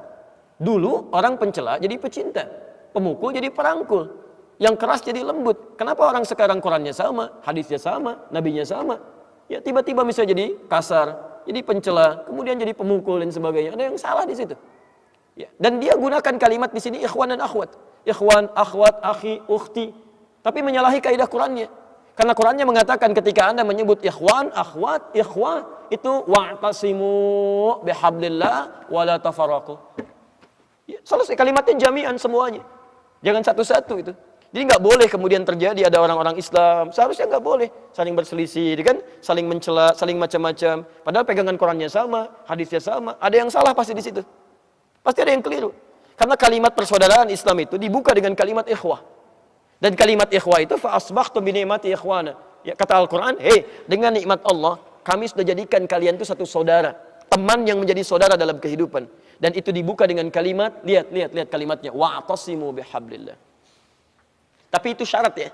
Dulu orang pencela jadi pecinta, pemukul jadi perangkul, yang keras jadi lembut. Kenapa orang sekarang Qurannya sama, hadisnya sama, nabinya sama? Ya tiba-tiba bisa jadi kasar, jadi pencela, kemudian jadi pemukul dan sebagainya. Ada yang salah di situ. Ya, dan dia gunakan kalimat di sini ikhwan dan akhwat, ikhwan, akhwat, akhi, ukhti, tapi menyalahi kaidah Qurannya. Karena Qurannya mengatakan ketika Anda menyebut ikhwan, akhwat, ikhwah, itu wa'tasimu bihablillah wala tafarraqu. Ya, selesai kalimatnya jami'an semuanya. Jangan satu-satu itu. Jadi nggak boleh kemudian terjadi ada orang-orang Islam, seharusnya nggak boleh saling berselisih, kan? Saling mencela, saling macam-macam. Padahal pegangan Qurannya sama, hadisnya sama. Ada yang salah pasti di situ. Pasti ada yang keliru. Karena kalimat persaudaraan Islam itu dibuka dengan kalimat ikhwah. Dan kalimat ikhwah itu fa asbahtum bi ni'mati ikhwana. Ya, kata Al-Qur'an, dengan nikmat Allah, kami sudah jadikan kalian itu satu saudara, teman yang menjadi saudara dalam kehidupan. Dan itu dibuka dengan kalimat, lihat kalimatnya, wa'tasimu bihablillah. Tapi itu syarat ya.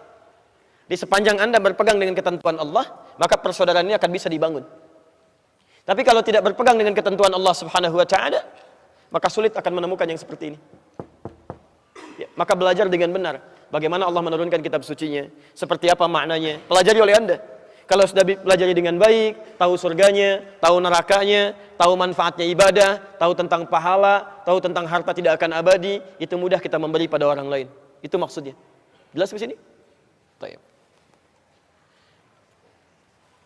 Di sepanjang Anda berpegang dengan ketentuan Allah, maka persaudaraan ini akan bisa dibangun. Tapi kalau tidak berpegang dengan ketentuan Allah Subhanahu wa taala, maka sulit akan menemukan yang seperti ini. Ya, maka belajar dengan benar bagaimana Allah menurunkan kitab sucinya, seperti apa maknanya, pelajari oleh Anda. Kalau sudah pelajari dengan baik, tahu surganya, tahu nerakanya, tahu manfaatnya ibadah, tahu tentang pahala, tahu tentang harta tidak akan abadi, itu mudah kita memberi pada orang lain. Itu maksudnya. Jelas di sini? Baik.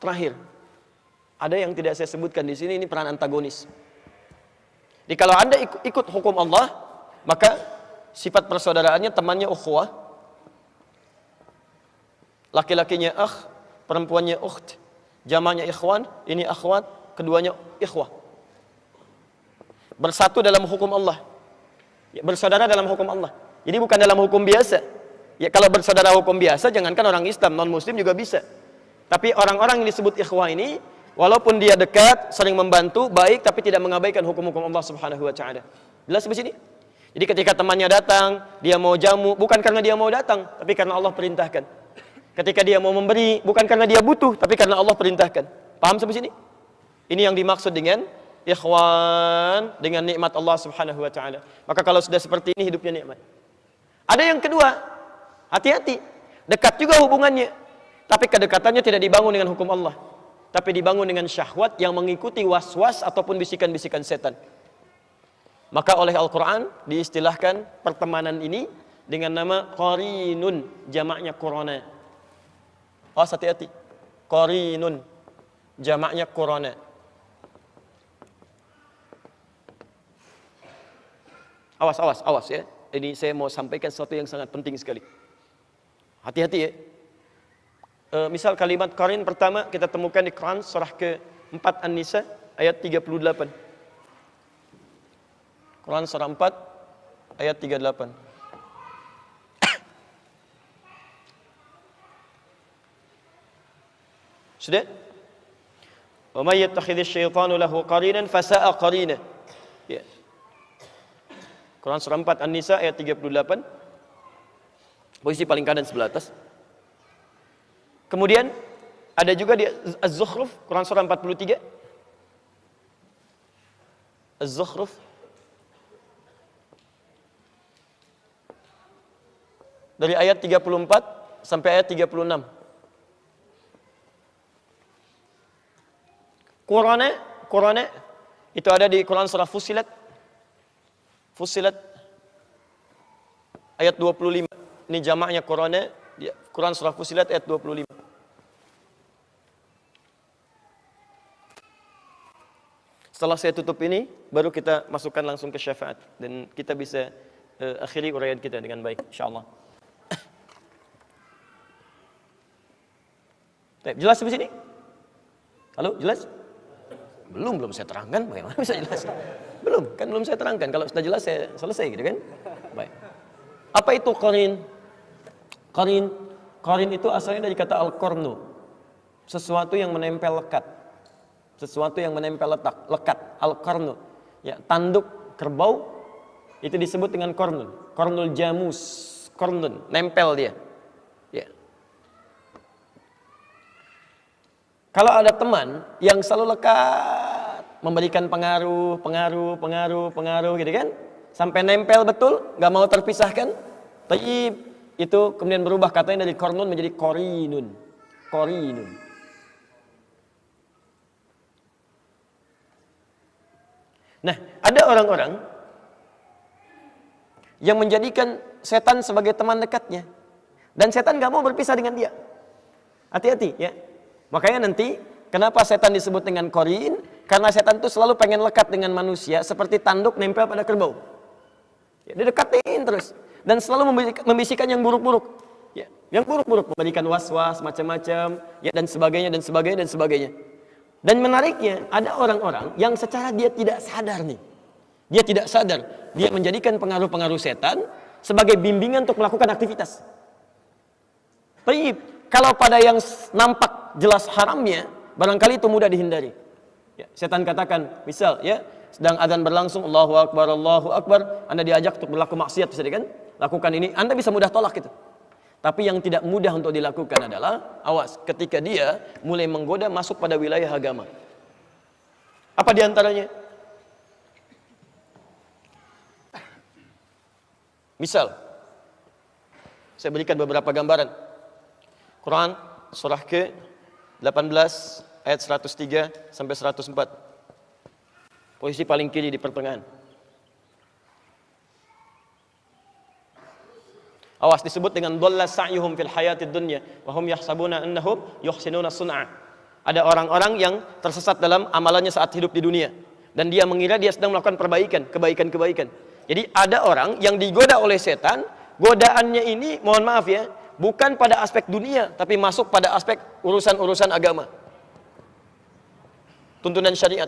Terakhir, ada yang tidak saya sebutkan di sini, ini peran antagonis. Jadi kalau Anda ikut hukum Allah, maka sifat persaudaraannya temannya ukhuwah, laki-lakinya akh, perempuannya ukht, jamaknya ikhwan, ini akhwat, keduanya ikhwah. Bersatu dalam hukum Allah. Ya, bersaudara dalam hukum Allah. Jadi bukan dalam hukum biasa. Ya kalau bersaudara hukum biasa, jangankan orang Islam, non Muslim juga bisa. Tapi orang-orang yang disebut ikhwah ini, walaupun dia dekat, sering membantu, baik, tapi tidak mengabaikan hukum-hukum Allah Subhanahu wa taala. Jelas di sini? Jadi ketika temannya datang, dia mau jamu, bukan karena dia mau datang, tapi karena Allah perintahkan. Ketika dia mau memberi, bukan karena dia butuh, tapi karena Allah perintahkan. Paham sampai sini? Ini yang dimaksud dengan ikhwan, dengan nikmat Allah Subhanahu wa taala. Maka kalau sudah seperti ini, hidupnya nikmat. Ada yang kedua, hati-hati. Dekat juga hubungannya, tapi kedekatannya tidak dibangun dengan hukum Allah, tapi dibangun dengan syahwat yang mengikuti was-was ataupun bisikan-bisikan setan. Maka oleh Al-Quran diistilahkan pertemanan ini dengan nama qarinun, jamaknya qurana. Awas, hati-hati. Qarinun. Jamaknya qurana. Awas ya. Ini saya mau sampaikan sesuatu yang sangat penting sekali. Hati-hati ya. Misal kalimat qarin pertama kita temukan di Quran surah ke-4 An-Nisa ayat 38. Quran surah 4 ayat 38. Sudah? Wa may yattakhidhish syaitanu lahu qarinan fasa'a qarina. Ya. Quran surah 4 An-Nisa ayat 38. Posisi paling kanan sebelah atas. Kemudian ada juga di Az-Zukhruf Quran surah 43. Az-Zukhruf dari ayat 34 sampai ayat 36. Qur'an itu ada di Quran surah Fussilat. Fussilat ayat 25. Ini jamaknya Quran surah Fussilat ayat 25. Setelah saya tutup ini, baru kita masukkan langsung ke syafaat dan kita bisa akhiri uraian kita dengan baik, insyaallah. Baik, jelas sampai sini? Halo, jelas? Belum saya terangkan, bagaimana bisa jelas? Belum saya terangkan. Kalau sudah jelas saya selesai gitu kan? Baik. Apa itu qarin? Qarin itu asalnya dari kata al-qarnu. Sesuatu yang menempel lekat. Sesuatu yang menempel lekat. Al-qarnu. Ya, tanduk kerbau itu disebut dengan qarnun. Qarnul jamus. Qarnun, nempel dia. Ya. Kalau ada teman yang selalu lekat, memberikan pengaruh gitu kan, sampai nempel betul, nggak mau terpisahkan, tapi itu kemudian berubah katanya dari qarnun menjadi qarinun. Nah, ada orang-orang yang menjadikan setan sebagai teman dekatnya, dan setan nggak mau berpisah dengan dia. Hati-hati ya. Makanya nanti kenapa setan disebut dengan qarin? Karena setan itu selalu pengen lekat dengan manusia seperti tanduk nempel pada kerbau. Ya, didekatin terus dan selalu membisikkan yang buruk-buruk. Ya, yang buruk-buruk, memberikan was-was macam-macam, ya dan sebagainya. Dan menariknya ada orang-orang yang secara dia tidak sadar nih. Dia tidak sadar, dia menjadikan pengaruh-pengaruh setan sebagai bimbingan untuk melakukan aktivitas. Baik, kalau pada yang nampak jelas haramnya, barangkali itu mudah dihindari. Ya, setan katakan, misal ya, sedang azan berlangsung, Allahu Akbar, Anda diajak untuk berlaku maksiat, bisa kan? Lakukan ini, Anda bisa mudah tolak itu. Tapi yang tidak mudah untuk dilakukan adalah, awas, ketika dia mulai menggoda masuk pada wilayah agama. Apa diantaranya? Misal, saya berikan beberapa gambaran. Quran surah ke-18 ayat 103 sampai 104. Posisi paling kiri di pertengahan. Awas, disebut dengan dhalla sa'yuhum fil hayatid dunya wa hum yahsabuna annahum yuhsinuna sun'a. Ada orang-orang yang tersesat dalam amalannya saat hidup di dunia dan dia mengira dia sedang melakukan kebaikan. Jadi ada orang yang digoda oleh setan, godaannya ini mohon maaf ya, bukan pada aspek dunia, tapi masuk pada aspek urusan-urusan agama. Tuntunan syariat.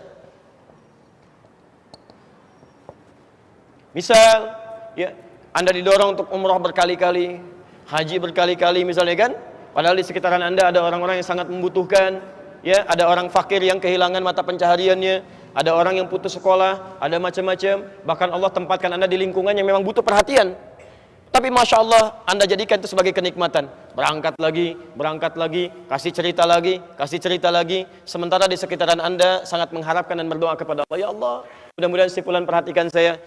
Misal, ya, Anda didorong untuk umrah berkali-kali, haji berkali-kali misalnya kan, padahal di sekitaran Anda ada orang-orang yang sangat membutuhkan, ya, ada orang fakir yang kehilangan mata pencahariannya, ada orang yang putus sekolah, ada macam-macam, bahkan Allah tempatkan Anda di lingkungan yang memang butuh perhatian. Tapi Masya Allah, Anda jadikan itu sebagai kenikmatan. Berangkat lagi, kasih cerita lagi. Sementara di sekitaran Anda sangat mengharapkan dan berdoa kepada Allah. Ya Allah, mudah-mudahan si fulan perhatikan saya.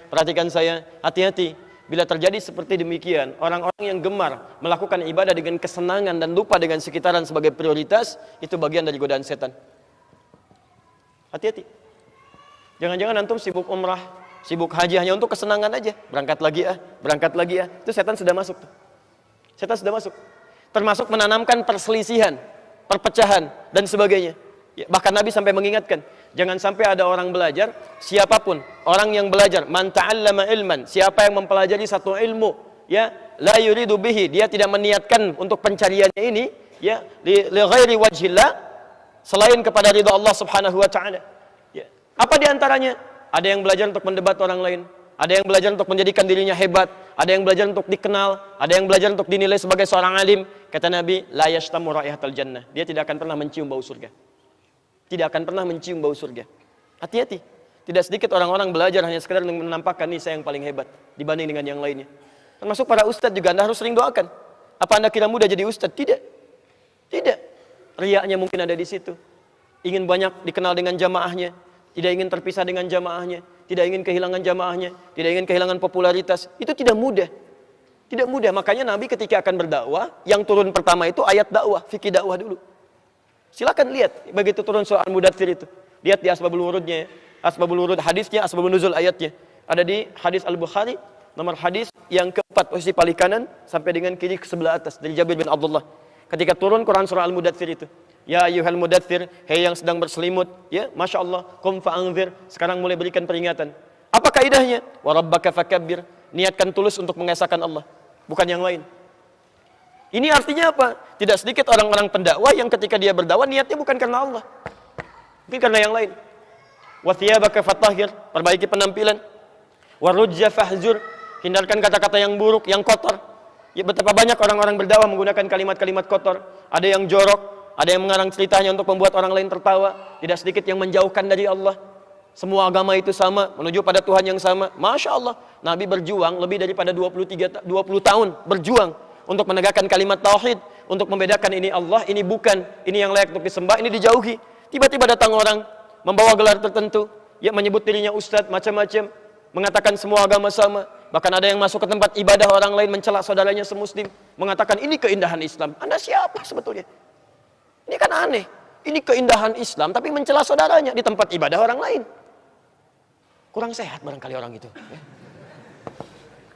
Hati-hati. Bila terjadi seperti demikian, orang-orang yang gemar melakukan ibadah dengan kesenangan dan lupa dengan sekitaran sebagai prioritas, itu bagian dari godaan setan. Hati-hati. Jangan-jangan antum sibuk umrah, sibuk haji hanya untuk kesenangan aja. Berangkat lagi ya. Itu setan sudah masuk. termasuk menanamkan perselisihan, perpecahan dan sebagainya. Ya, bahkan Nabi sampai mengingatkan, jangan sampai ada orang belajar, siapapun orang yang belajar, man ta'allama ilman, siapa yang mempelajari satu ilmu, ya, la yuridu bihi, dia tidak meniatkan untuk pencariannya ini, ya, li ghairi wajhillah, selain kepada ridha Allah Subhanahu wa taala. Ya. Apa di antaranya? Ada yang belajar untuk mendebat orang lain, ada yang belajar untuk menjadikan dirinya hebat, ada yang belajar untuk dikenal, ada yang belajar untuk dinilai sebagai seorang alim. Kata Nabi, la yashtamu raihatal jannah. Dia tidak akan pernah mencium bau surga. Tidak akan pernah mencium bau surga. Hati-hati. Tidak sedikit orang-orang belajar hanya sekedar menampakkan, nih saya yang paling hebat dibanding dengan yang lainnya. Termasuk para ustadz juga, Anda harus sering doakan. Apa Anda kira mudah jadi ustadz? Tidak. Tidak. Riaknya mungkin ada di situ. Ingin banyak dikenal dengan jamaahnya, tidak ingin terpisah dengan jamaahnya, tidak ingin kehilangan jamaahnya, tidak ingin kehilangan popularitas. Itu tidak mudah. Tidak mudah. Makanya Nabi ketika akan berdakwah, yang turun pertama itu ayat dakwah, fikih dakwah dulu. Silakan lihat begitu turun surah Al-Mudaththir itu. Lihat di asbabul wurudnya, asbabul wurud hadisnya, asbabun nuzul ayatnya. Ada di hadis Al-Bukhari, nomor hadis yang keempat, posisi paling kanan sampai dengan kiri ke sebelah atas dari Jabir bin Abdullah. Ketika turun Quran surah Al-Mudaththir itu. Ya ayyuhal mudaththir, hei yang sedang berselimut, ya, Masya Allah, qum fa'anzir, sekarang mulai berikan peringatan. Apa kaidahnya? Wa rabbaka fakabbir, niatkan tulus untuk mengesahkan Allah, bukan yang lain. Ini artinya apa? Tidak sedikit orang-orang pendakwah yang ketika dia berdakwah niatnya bukan karena Allah, mungkin karena yang lain. Wa thiyabaka fatahhir, perbaiki penampilan. Wa rujza fahzur, hindarkan kata-kata yang buruk, yang kotor. Ya, betapa banyak orang-orang berdakwah menggunakan kalimat-kalimat kotor. Ada yang jorok, ada yang mengarang ceritanya untuk membuat orang lain tertawa. Tidak sedikit yang menjauhkan dari Allah. Semua agama itu sama, menuju pada Tuhan yang sama. Masya Allah, Nabi berjuang lebih daripada 20 tahun berjuang untuk menegakkan kalimat tauhid, untuk membedakan ini Allah, ini bukan, ini yang layak untuk disembah, ini dijauhi. Tiba-tiba datang orang membawa gelar tertentu, ya, menyebut dirinya ustadz, macam-macam, mengatakan semua agama sama. Bahkan ada yang masuk ke tempat ibadah orang lain mencela saudaranya semuslim, mengatakan ini keindahan Islam. Anda siapa sebetulnya? Ini kan aneh. Ini keindahan Islam tapi mencela saudaranya di tempat ibadah orang lain. Kurang sehat barangkali orang itu. Ya.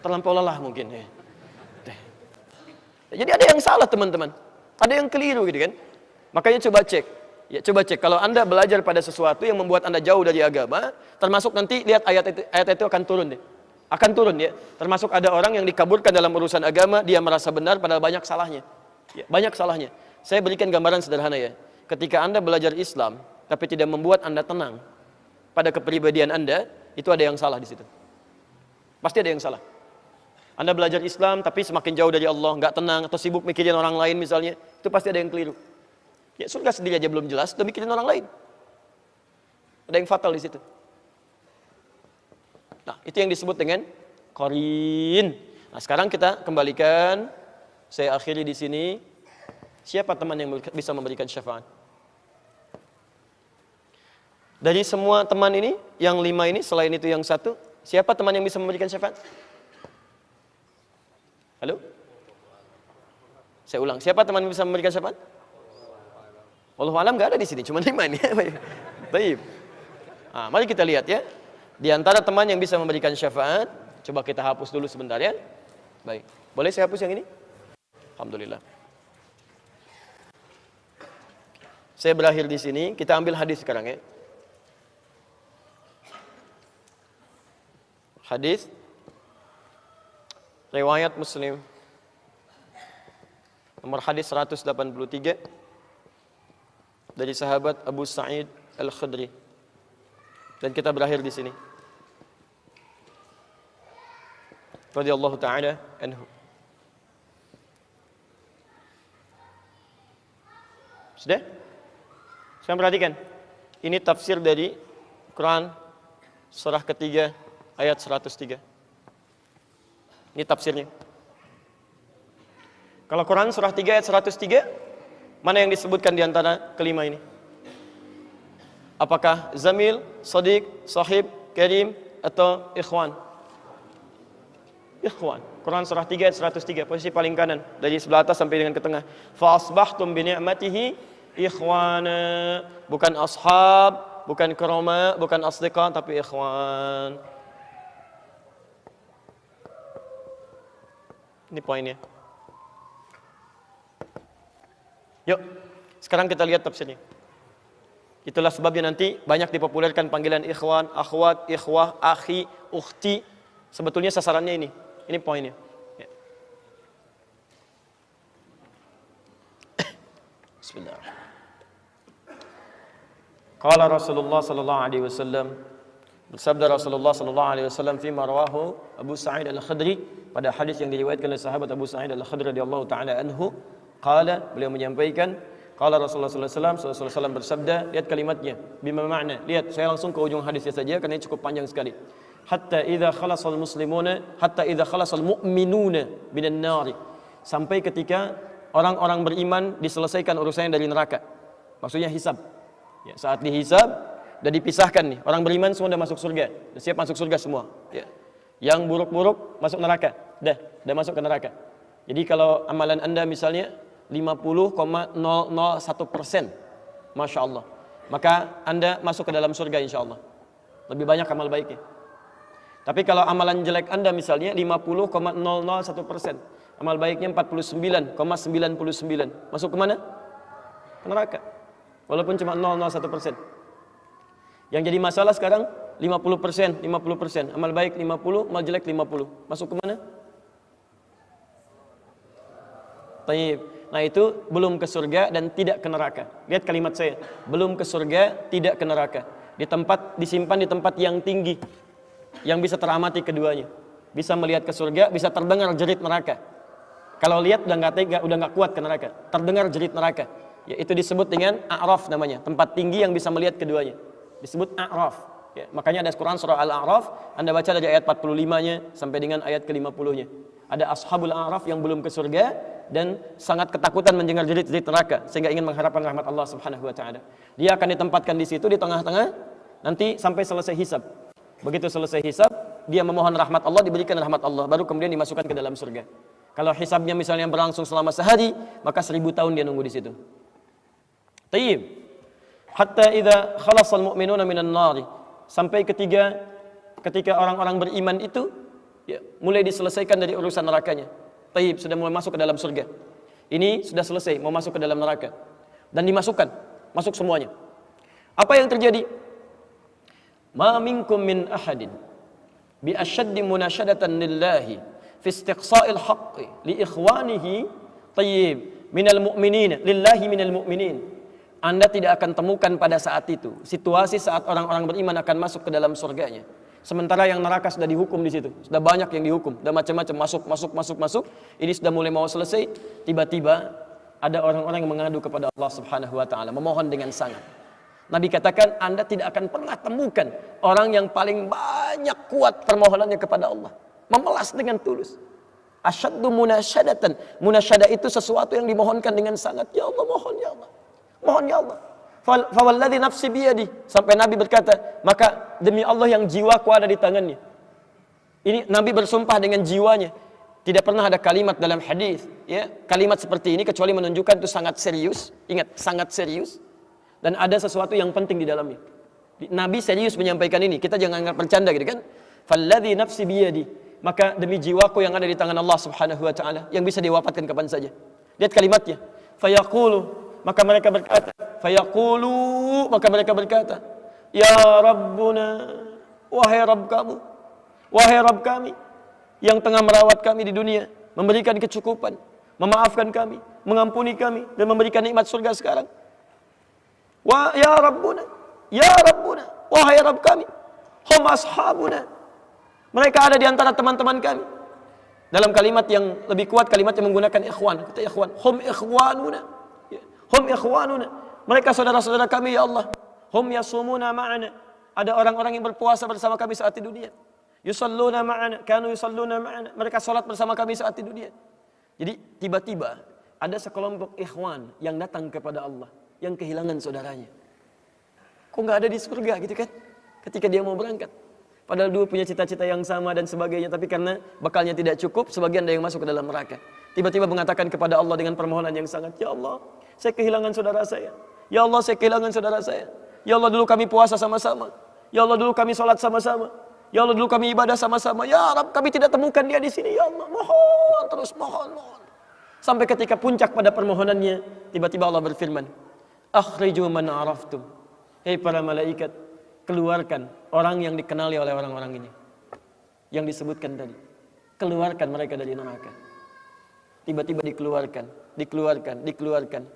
Terlampau lelah mungkin. Ya. Jadi ada yang salah teman-teman. Ada yang keliru gitu kan. Makanya coba cek. Ya, coba cek. Kalau Anda belajar pada sesuatu yang membuat Anda jauh dari agama, termasuk nanti lihat ayat itu akan turun deh. Akan turun ya. Termasuk ada orang yang dikaburkan dalam urusan agama, dia merasa benar padahal banyak salahnya. Ya, banyak salahnya. Saya berikan gambaran sederhana ya. Ketika Anda belajar Islam, tapi tidak membuat Anda tenang pada kepribadian Anda, itu ada yang salah di situ. Pasti ada yang salah. Anda belajar Islam, tapi semakin jauh dari Allah, nggak tenang, atau sibuk mikirin orang lain misalnya, itu pasti ada yang keliru. Ya surga sendiri aja belum jelas, udah mikirin orang lain. Ada yang fatal di situ. Nah, itu yang disebut dengan qarin. Nah, sekarang kita kembalikan, saya akhiri di sini. Siapa teman yang bisa memberikan syafaat? Dari semua teman ini, yang 5 ini, selain itu yang 1, siapa teman yang bisa memberikan syafaat? Halo? Saya ulang, siapa teman yang bisa memberikan syafaat? Wallahu alam nggak ada di sini, cuma 5 ini. Baik. Nah, mari kita lihat ya. Di antara teman yang bisa memberikan syafaat, coba kita hapus dulu sebentar ya. Baik. Boleh saya hapus yang ini? Alhamdulillah. Saya berakhir di sini, kita ambil hadis sekarang ya. Hadis riwayat Muslim. Nomor hadis 183 dari sahabat Abu Sa'id Al-Khudri. Dan kita berakhir di sini. Radhiyallahu ta'ala anhu. Sudah? Sekarang perhatikan. Ini tafsir dari Quran surah ketiga ayat 103. Ini tafsirnya. Kalau Quran surah 3 ayat 103, mana yang disebutkan di antara kelima ini? Apakah zamil, sadiq, sahib, karim, atau ikhwan? Ikhwan. Quran surah 3 ayat 103, posisi paling kanan dari sebelah atas sampai dengan ke tengah. Fa asbahtum bi ni'matihi ikhwana, bukan ashab, bukan karama, bukan asdiqa, tapi ikhwan. Ini poinnya. Yuk, sekarang kita lihat tafsirnya. Itulah sebabnya nanti banyak dipopulerkan panggilan ikhwan, akhwat, ikhwah, akhi, ukhti. Sebetulnya sasarannya ini. Ini poinnya. Ya. Bismillah. Qala Rasulullah sallallahu alaihi wasallam, bersabda Rasulullah sallallahu alaihi wasallam fi marwahu Abu Sa'id Al-Khudri, pada hadis yang diriwayatkan oleh sahabat Abu Sa'id Al-Khudri radhiyallahu taala anhu, qala, beliau menyampaikan, qala Rasulullah sallallahu alaihi wasallam bersabda, lihat kalimatnya, bima makna. Lihat, saya langsung ke ujung hadisnya saja karena ini cukup panjang sekali. Hatta idza khalasal muslimuna, hatta idza khalasal mu'minuna minan nar. Sampai ketika orang-orang beriman diselesaikan urusannya dari neraka. Maksudnya hisab. Ya, saat dihisab, sudah dipisahkan nih. Orang beriman semua sudah masuk surga, sudah siap masuk surga semua. Ya. Yang buruk-buruk masuk neraka, sudah masuk ke neraka. Jadi kalau amalan Anda misalnya 50,001%, Masya Allah, maka Anda masuk ke dalam surga insya Allah. Lebih banyak amal baiknya. Tapi kalau amalan jelek Anda misalnya 50,001%, amal baiknya 49,99, masuk ke mana? Ke neraka. Walaupun cuma 0,01%. Yang jadi masalah sekarang 50%, amal baik 50, amal jelek 50. Masuk ke mana? Taib. Nah itu belum ke surga dan tidak ke neraka. Lihat kalimat saya, belum ke surga, tidak ke neraka. Disimpan di tempat yang tinggi, yang bisa teramati keduanya. Bisa melihat ke surga, bisa terdengar jerit neraka. Kalau lihat udah nggak tega, udah nggak kuat ke neraka. Terdengar jerit neraka. Ya, itu disebut dengan A'raf namanya, tempat tinggi yang bisa melihat keduanya. Disebut A'raf. Ya, makanya ada Quran surah Al-A'raf, Anda baca dari ayat 45-nya sampai dengan ayat ke-50-nya. Ada ashabul A'raf yang belum ke surga dan sangat ketakutan mendengar jerit-jerit neraka sehingga ingin mengharapkan rahmat Allah Subhanahu wa taala. Dia akan ditempatkan di situ di tengah-tengah nanti sampai selesai hisab. Begitu selesai hisab, dia memohon rahmat Allah, diberikan rahmat Allah, baru kemudian dimasukkan ke dalam surga. Kalau hisabnya misalnya berlangsung selama sehari, maka 1000 tahun dia nunggu di situ. Tayyib. Hatta idza khalasal mu'minuna minan nar. Sampai ketika orang-orang beriman itu ya, mulai diselesaikan dari urusan nerakanya. Tayyib, sudah mulai masuk ke dalam surga. Ini sudah selesai, mau masuk ke dalam neraka. Dan dimasukkan, masuk semuanya. Apa yang terjadi? Ma minkum min ahadin bi ashaddi munashadatan lillahi fi istiqsa'il haqqi li ikhwanihi tayyib minal mu'minin lillahi minal mu'minin. Anda tidak akan temukan pada saat itu situasi saat orang-orang beriman akan masuk ke dalam surganya. Sementara yang neraka sudah dihukum di situ, sudah banyak yang dihukum, sudah macam-macam masuk. Ini sudah mulai mau selesai, tiba-tiba ada orang-orang yang mengadu kepada Allah Subhanahu wa taala, memohon dengan sangat. Nabi katakan, Anda tidak akan pernah temukan orang yang paling banyak kuat permohonannya kepada Allah, memelas dengan tulus. Asyaddu munasyadatan. Munasyadah itu sesuatu yang dimohonkan dengan sangat. Ya Allah, mohon ya Allah. Mohon ya Allah. Fawalladzi nafsi biyadi. Sampai Nabi berkata, maka demi Allah yang jiwaku ada di tangannya. Ini Nabi bersumpah dengan jiwanya. Tidak pernah ada kalimat dalam hadis, ya, kalimat seperti ini kecuali menunjukkan itu sangat serius. Ingat, sangat serius. Dan ada sesuatu yang penting di dalamnya. Nabi serius menyampaikan ini. Kita jangan anggap bercanda gitu kan. Falladzi nafsi biyadi. Maka demi jiwaku yang ada di tangan Allah Subhanahu wa taala, yang bisa diwafatkan kapan saja. Lihat kalimatnya. Fayaqulu, maka mereka berkata, fayaqulu, maka mereka berkata, ya Rabbuna, wahai Rabb kamu, wahai Rabb kami yang tengah merawat kami di dunia, memberikan kecukupan, memaafkan kami, mengampuni kami dan memberikan nikmat surga sekarang. Wa ya Rabbuna, wahai Rabb kami, hum ashabuna. Mereka ada di antara teman-teman kami. Dalam kalimat yang lebih kuat, kalimat yang menggunakan ikhwan, kata ikhwan, hum ikhwanuna. Hum ikhwanuna. Mereka saudara-saudara kami ya Allah. Hum yasumuna ma'ana. Ada orang-orang yang berpuasa bersama kami saat di dunia. Yusalluna ma'ana, kanu yusalluna ma'ana. Mereka salat bersama kami saat di dunia. Jadi tiba-tiba ada sekelompok ikhwan yang datang kepada Allah, yang kehilangan saudaranya. Kok nggak ada di surga gitu kan? Ketika dia mau berangkat. Padahal dua punya cita-cita yang sama dan sebagainya, tapi karena bekalnya tidak cukup, sebagian ada yang masuk ke dalam neraka. Tiba-tiba mengatakan kepada Allah dengan permohonan yang sangat, ya Allah, saya kehilangan saudara saya. Ya Allah, saya kehilangan saudara saya. Ya Allah, dulu kami puasa sama-sama. Ya Allah, dulu kami sholat sama-sama. Ya Allah, dulu kami ibadah sama-sama. Ya Rabb, kami tidak temukan dia di sini. Ya Allah, mohon terus, mohon. Sampai ketika puncak pada permohonannya, tiba-tiba Allah berfirman, akhriju man araftum. Hei para malaikat, keluarkan orang yang dikenali oleh orang-orang ini, yang disebutkan tadi. Keluarkan mereka dari neraka. Tiba-tiba dikeluarkan.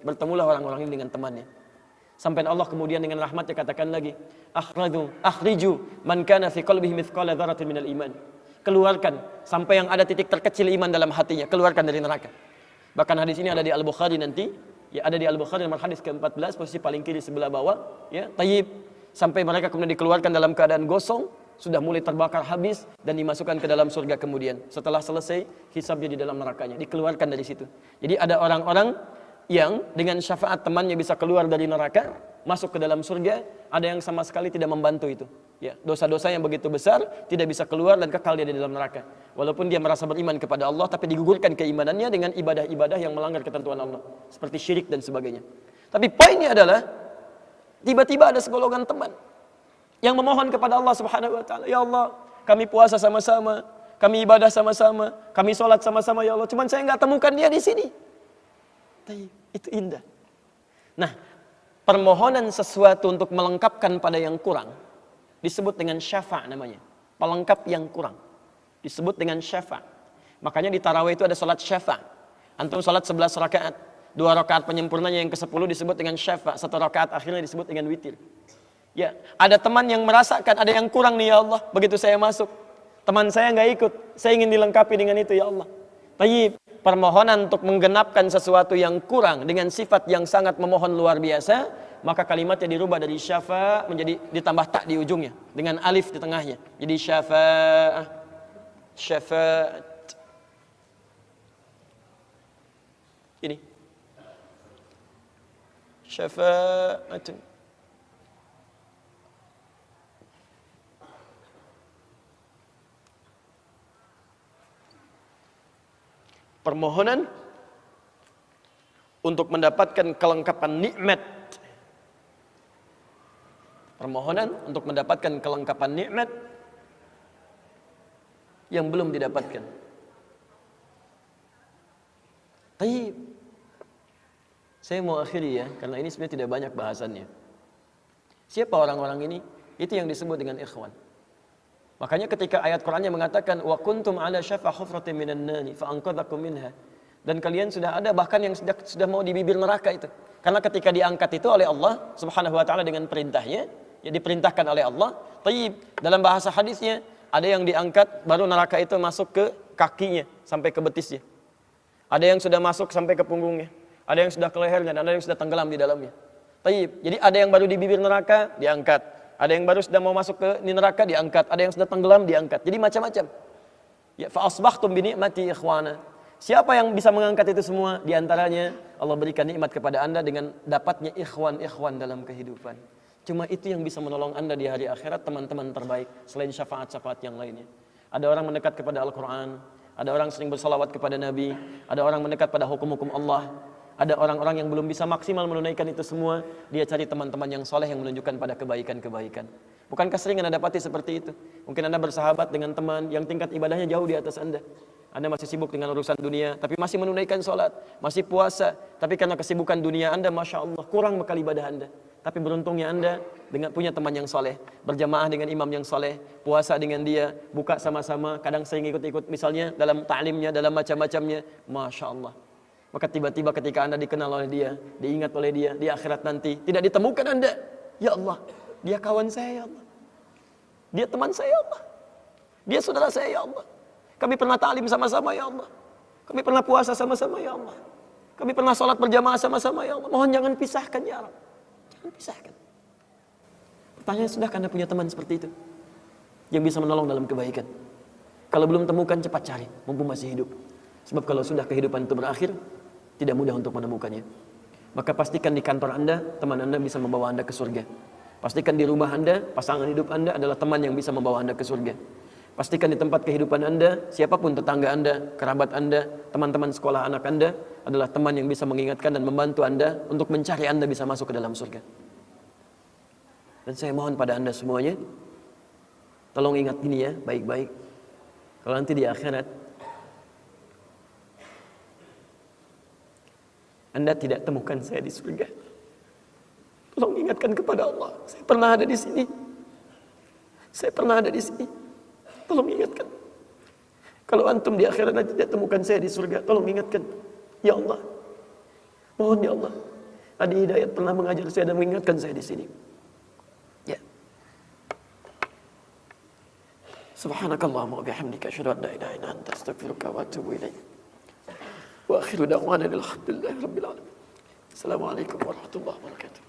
Bertemulah orang-orang ini dengan temannya. Sampai Allah kemudian dengan rahmatnya katakan lagi, akhriju man kana fi qalbihi mithqala dzarratin minal iman. Keluarkan sampai yang ada titik terkecil iman dalam hatinya, keluarkan dari neraka. Bahkan hadis ini ada di Al-Bukhari nanti, ya ada di Al-Bukhari nomor hadis ke-14, posisi paling kiri sebelah bawah, ya, tayyib. Sampai mereka kemudian dikeluarkan dalam keadaan gosong, sudah mulai terbakar habis dan dimasukkan ke dalam surga kemudian. Setelah selesai hisabnya di dalam nerakanya, dikeluarkan dari situ. Jadi ada orang-orang yang dengan syafaat temannya bisa keluar dari neraka, masuk ke dalam surga, ada yang sama sekali tidak membantu itu. Ya, dosa-dosa yang begitu besar tidak bisa keluar dan kekal dia di dalam neraka. Walaupun dia merasa beriman kepada Allah, tapi digugurkan keimanannya dengan ibadah-ibadah yang melanggar ketentuan Allah, seperti syirik dan sebagainya. Tapi poinnya adalah tiba-tiba ada segolongan teman yang memohon kepada Allah Subhanahu wa taala, ya Allah, kami puasa sama-sama, kami ibadah sama-sama, kami sholat sama-sama ya Allah, cuman saya nggak temukan dia di sini. Itu indah. Nah, permohonan sesuatu untuk melengkapkan pada yang kurang disebut dengan syafa' namanya. Pelengkap yang kurang disebut dengan syafa'. Makanya di tarawih itu ada salat syafa'. Antum salat 11 rakaat, 2 rakaat penyempurnanya yang ke-10 disebut dengan syafa', 1 rakaat akhirnya disebut dengan witir. Ya, ada teman yang merasakan ada yang kurang nih ya Allah, begitu saya masuk. Teman saya nggak ikut, saya ingin dilengkapi dengan itu ya Allah. Tayyib, permohonan untuk menggenapkan sesuatu yang kurang dengan sifat yang sangat memohon luar biasa, maka kalimatnya dirubah dari syafa' menjadi ditambah tak di ujungnya dengan alif di tengahnya. Jadi syafa'at. Ini. Syafa'at. Permohonan untuk mendapatkan kelengkapan nikmat. Permohonan untuk mendapatkan kelengkapan nikmat yang belum didapatkan. Tayyib. Saya mau akhiri ya, karena ini sebenarnya tidak banyak bahasannya. Siapa orang-orang ini? Itu yang disebut dengan ikhwan. Makanya ketika ayat Qur'annya mengatakan wa kuntum ala syafa hufratin minan nari fa anqadhakum minha, dan kalian sudah ada bahkan yang sudah mau di bibir neraka itu. Karena ketika diangkat itu oleh Allah Subhanahu wa taala dengan perintahnya, ya diperintahkan oleh Allah. Tayyib, dalam bahasa hadisnya ada yang diangkat baru neraka itu masuk ke kakinya sampai ke betisnya. Ada yang sudah masuk sampai ke punggungnya, ada yang sudah ke lehernya, dan ada yang sudah tenggelam di dalamnya. Tayyib, jadi ada yang baru di bibir neraka diangkat. Ada yang baru sudah mau masuk ke neraka diangkat, ada yang sudah tenggelam diangkat. Jadi macam-macam. Ya, fa asbahtum bi ni'mati ikhwana. Siapa yang bisa mengangkat itu semua? Di antaranya Allah berikan nikmat kepada Anda dengan dapatnya ikhwan-ikhwan dalam kehidupan. Cuma itu yang bisa menolong Anda di hari akhirat, teman-teman terbaik selain syafaat-syafaat yang lainnya. Ada orang mendekat kepada Al-Qur'an, ada orang sering bersalawat kepada Nabi, ada orang mendekat pada hukum-hukum Allah. Ada orang-orang yang belum bisa maksimal menunaikan itu semua, dia cari teman-teman yang soleh yang menunjukkan pada kebaikan-kebaikan. Bukankah sering Anda dapati seperti itu? Mungkin Anda bersahabat dengan teman yang tingkat ibadahnya jauh di atas Anda. Anda masih sibuk dengan urusan dunia, tapi masih menunaikan sholat, masih puasa. Tapi karena kesibukan dunia Anda, Masya Allah, kurang bekal ibadah Anda. Tapi beruntungnya Anda dengan punya teman yang soleh, berjamaah dengan imam yang soleh, puasa dengan dia, buka sama-sama, kadang sering ikut-ikut misalnya dalam ta'limnya, dalam macam-macamnya. Masya Allah. Maka tiba-tiba ketika Anda dikenal oleh dia, diingat oleh dia, di akhirat nanti tidak ditemukan Anda. Ya Allah, dia kawan saya ya Allah. Dia teman saya ya Allah. Dia saudara saya ya Allah. Kami pernah ta'lim sama-sama ya Allah. Kami pernah puasa sama-sama ya Allah. Kami pernah sholat berjamaah sama-sama ya Allah. Mohon jangan pisahkan ya Allah. Jangan pisahkan. Pertanyaan, sudahkah Anda punya teman seperti itu? Yang bisa menolong dalam kebaikan? Kalau belum temukan, cepat cari, mumpung masih hidup. Sebab kalau sudah kehidupan itu berakhir, tidak mudah untuk menemukannya. Maka pastikan di kantor Anda, teman Anda bisa membawa Anda ke surga. Pastikan di rumah Anda, pasangan hidup Anda adalah teman yang bisa membawa Anda ke surga. Pastikan di tempat kehidupan Anda, siapapun tetangga Anda, kerabat Anda, teman-teman sekolah anak Anda adalah teman yang bisa mengingatkan dan membantu Anda untuk mencari Anda bisa masuk ke dalam surga. Dan saya mohon pada Anda semuanya, tolong ingat ini ya, baik-baik. Kalau nanti di akhirat Anda tidak temukan saya di surga. Tolong ingatkan kepada Allah, saya pernah ada di sini. Saya pernah ada di sini. Tolong ingatkan. Kalau antum di akhirat nanti tidak temukan saya di surga, tolong ingatkan. Ya Allah. Mohon ya Allah. Adi Hidayat pernah mengajar saya dan mengingatkan saya di sini. Ya. Subhanakallahumma wa bihamdika asyhadu an la ilaha illa anta astaghfiruka wa atubu ilaik. Wa akhiru da'wana alhamdulillahi rabbil alamin. Assalamualaikum warahmatullahi wabarakatuh.